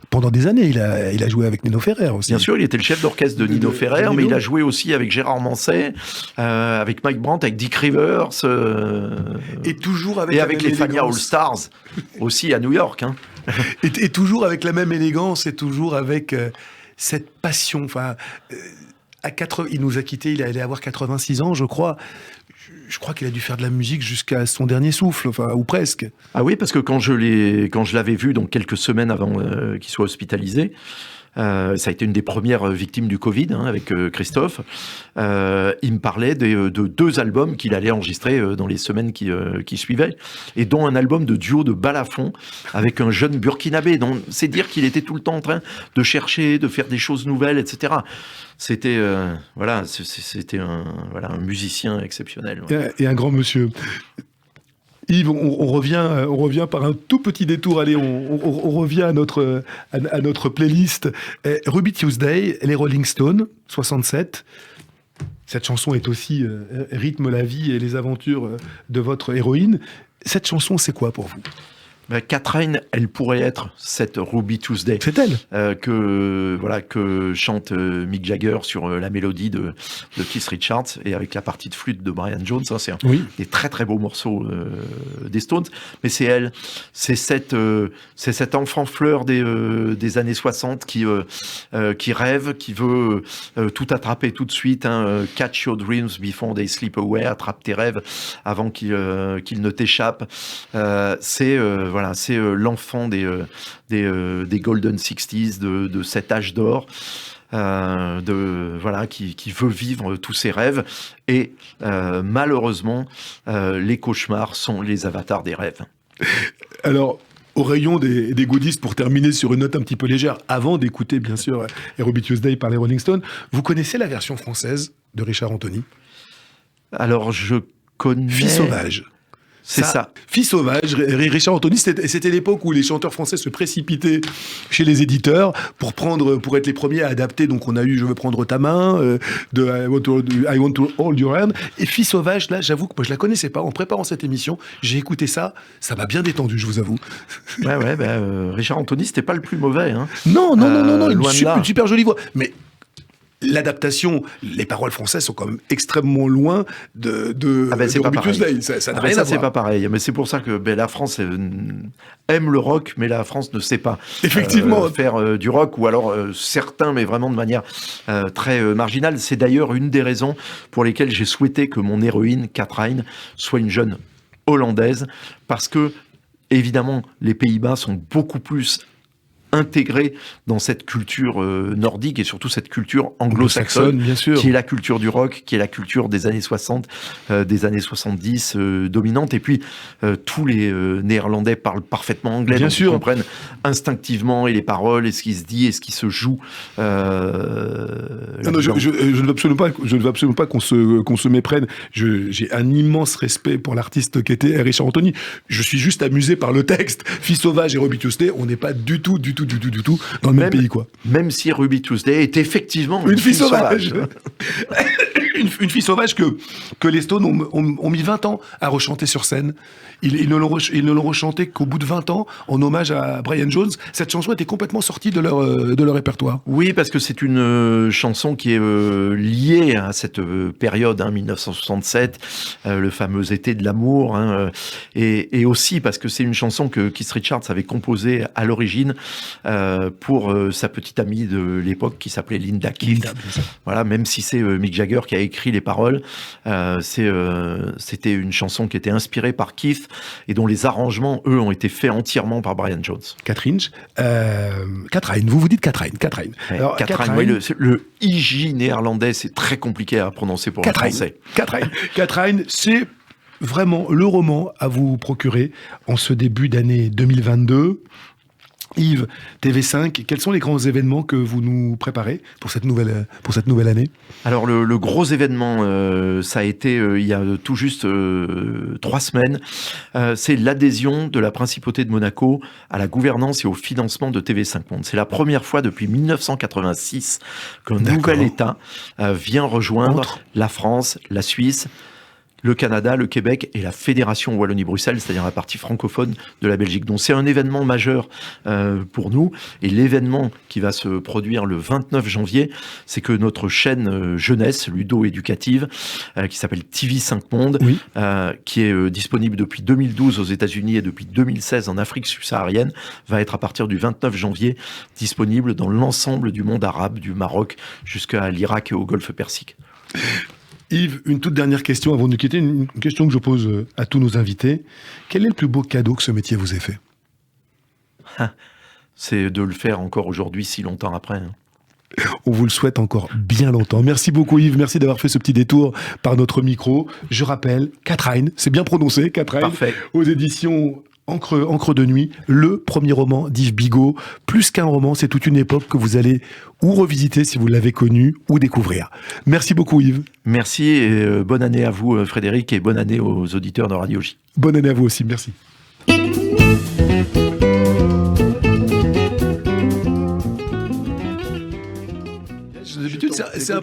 pendant des années, il a joué avec Nino Ferrer aussi. Bien sûr, il était le chef d'orchestre de Nino Ferrer, mais il a joué aussi avec Gérard Manset, avec Mike Brandt, avec Dick Rivers, et toujours avec les Fania All Stars aussi à New York. Et toujours avec la même élégance et toujours avec cette passion. Enfin, il nous a quittés, il allait avoir 86 ans, je crois. Je crois qu'il a dû faire de la musique jusqu'à son dernier souffle, ou presque. Ah oui, parce que quand je l'avais vu, donc quelques semaines avant qu'il soit hospitalisé, ça a été une des premières victimes du Covid, avec Christophe. Il me parlait de 2 albums qu'il allait enregistrer dans les semaines qui suivaient, et dont un album de duo de balafon avec un jeune burkinabé. Donc, c'est dire qu'il était tout le temps en train de chercher, de faire des choses nouvelles, etc. C'était c'était un musicien exceptionnel. Ouais. Et un grand monsieur. Yves, on revient par un tout petit détour. Allez, on revient à notre playlist. Ruby Tuesday, les Rolling Stones, 67. Cette chanson est aussi rythme la vie et les aventures de votre héroïne. Cette chanson, c'est quoi pour vous ? Catherine, elle pourrait être cette Ruby Tuesday. C'est elle que chante Mick Jagger sur la mélodie de Keith Richards et avec la partie de flûte de Brian Jones. C'est des très très beaux morceaux des Stones. Mais c'est elle, c'est cet enfant fleur des années 60 qui rêve, qui veut tout attraper tout de suite. Catch your dreams before they slip away. Attrape tes rêves avant qu'ils ne t'échappent. C'est l'enfant des Golden 60s, de cet âge d'or, qui veut vivre tous ses rêves. Et malheureusement, les cauchemars sont les avatars des rêves. Alors, au rayon des goodies, pour terminer sur une note un petit peu légère, avant d'écouter, bien sûr, Ruby Tuesday par les Rolling Stones, vous connaissez la version française de Richard Anthony ? Alors, je connais... Fille sauvage. C'est ça. Fille sauvage, Richard Anthony, c'était l'époque où les chanteurs français se précipitaient chez les éditeurs pour être les premiers à adapter. Donc on a eu Je veux prendre ta main, de I want to hold your hand. Et Fille sauvage, là, j'avoue que moi je la connaissais pas. En préparant cette émission, j'ai écouté ça m'a bien détendu, je vous avoue. Ouais, Richard Anthony, c'était pas le plus mauvais. Hein. Non, une super jolie voix. Mais l'adaptation, les paroles françaises sont quand même extrêmement loin de c'est pas pareil. Ça n'a rien à voir. C'est pas pareil. Mais c'est pour ça que la France aime le rock, mais la France ne sait pas effectivement faire du rock, ou alors certains, mais vraiment de manière très marginale. C'est d'ailleurs une des raisons pour lesquelles j'ai souhaité que mon héroïne, Katrijne, soit une jeune hollandaise, parce que évidemment, les Pays-Bas sont beaucoup plus intégrés dans cette culture nordique et surtout cette culture anglo-saxonne, bien sûr, qui est la culture du rock, qui est la culture des années 60, des années 70 dominante. Et puis, tous les Néerlandais parlent parfaitement anglais, bien donc sûr. Ils comprennent instinctivement et les paroles et ce qui se dit et ce qui se joue. Non, je ne veux absolument pas qu'on se méprenne. J'ai un immense respect pour l'artiste qu'était Richard Anthony. Je suis juste amusé par le texte. Fille sauvage et Ruby Tuesday, on n'est pas du tout dans le même pays, quoi. Même si Ruby Tuesday est effectivement une fille sauvage. Une fille sauvage que les Stones ont mis 20 ans à rechanter sur scène. Ils ne l'ont rechanté qu'au bout de 20 ans, en hommage à Brian Jones. Cette chanson était complètement sortie de leur répertoire. Oui, parce que c'est une chanson qui est liée à cette période, 1967, le fameux été de l'amour, et aussi parce que c'est une chanson que Keith Richards avait composée à l'origine pour sa petite amie de l'époque qui s'appelait Linda Keith. Voilà, même si c'est Mick Jagger qui a écrit les paroles, c'était une chanson qui était inspirée par Keith et dont les arrangements, eux, ont été faits entièrement par Brian Jones. Katrijne, vous dites Katrijne. Alors, Katrijne, oui, le IJ néerlandais, c'est très compliqué à prononcer pour un français. Katrijne, c'est vraiment le roman à vous procurer en ce début d'année 2022. Yves, TV5, quels sont les grands événements que vous nous préparez pour cette nouvelle année ? Alors le gros événement, ça a été il y a tout juste 3 semaines, c'est l'adhésion de la Principauté de Monaco à la gouvernance et au financement de TV5 Monde. C'est la première fois depuis 1986 qu'un nouvel État vient rejoindre la France, la Suisse, le Canada, le Québec et la Fédération Wallonie-Bruxelles, c'est-à-dire la partie francophone de la Belgique. Donc c'est un événement majeur pour nous. Et l'événement qui va se produire le 29 janvier, c'est que notre chaîne jeunesse, ludo-éducative, qui s'appelle TV5 Monde, oui. Qui est disponible depuis 2012 aux États-Unis et depuis 2016 en Afrique subsaharienne, va être à partir du 29 janvier disponible dans l'ensemble du monde arabe, du Maroc jusqu'à l'Irak et au Golfe Persique. Yves, une toute dernière question avant de nous quitter, une question que je pose à tous nos invités. Quel est le plus beau cadeau que ce métier vous ait fait ? C'est de le faire encore aujourd'hui, si longtemps après. On vous le souhaite encore bien longtemps. Merci beaucoup Yves, merci d'avoir fait ce petit détour par notre micro. Je rappelle, Katrijne, c'est bien prononcé, Katrijne, parfait. Aux éditions Encre de nuit, le premier roman d'Yves Bigot. Plus qu'un roman, c'est toute une époque que vous allez ou revisiter si vous l'avez connue ou découvrir. Merci beaucoup Yves. Merci et bonne année à vous Frédéric et bonne année aux auditeurs de Radio J. Bonne année à vous aussi, merci. D'habitude, c'est un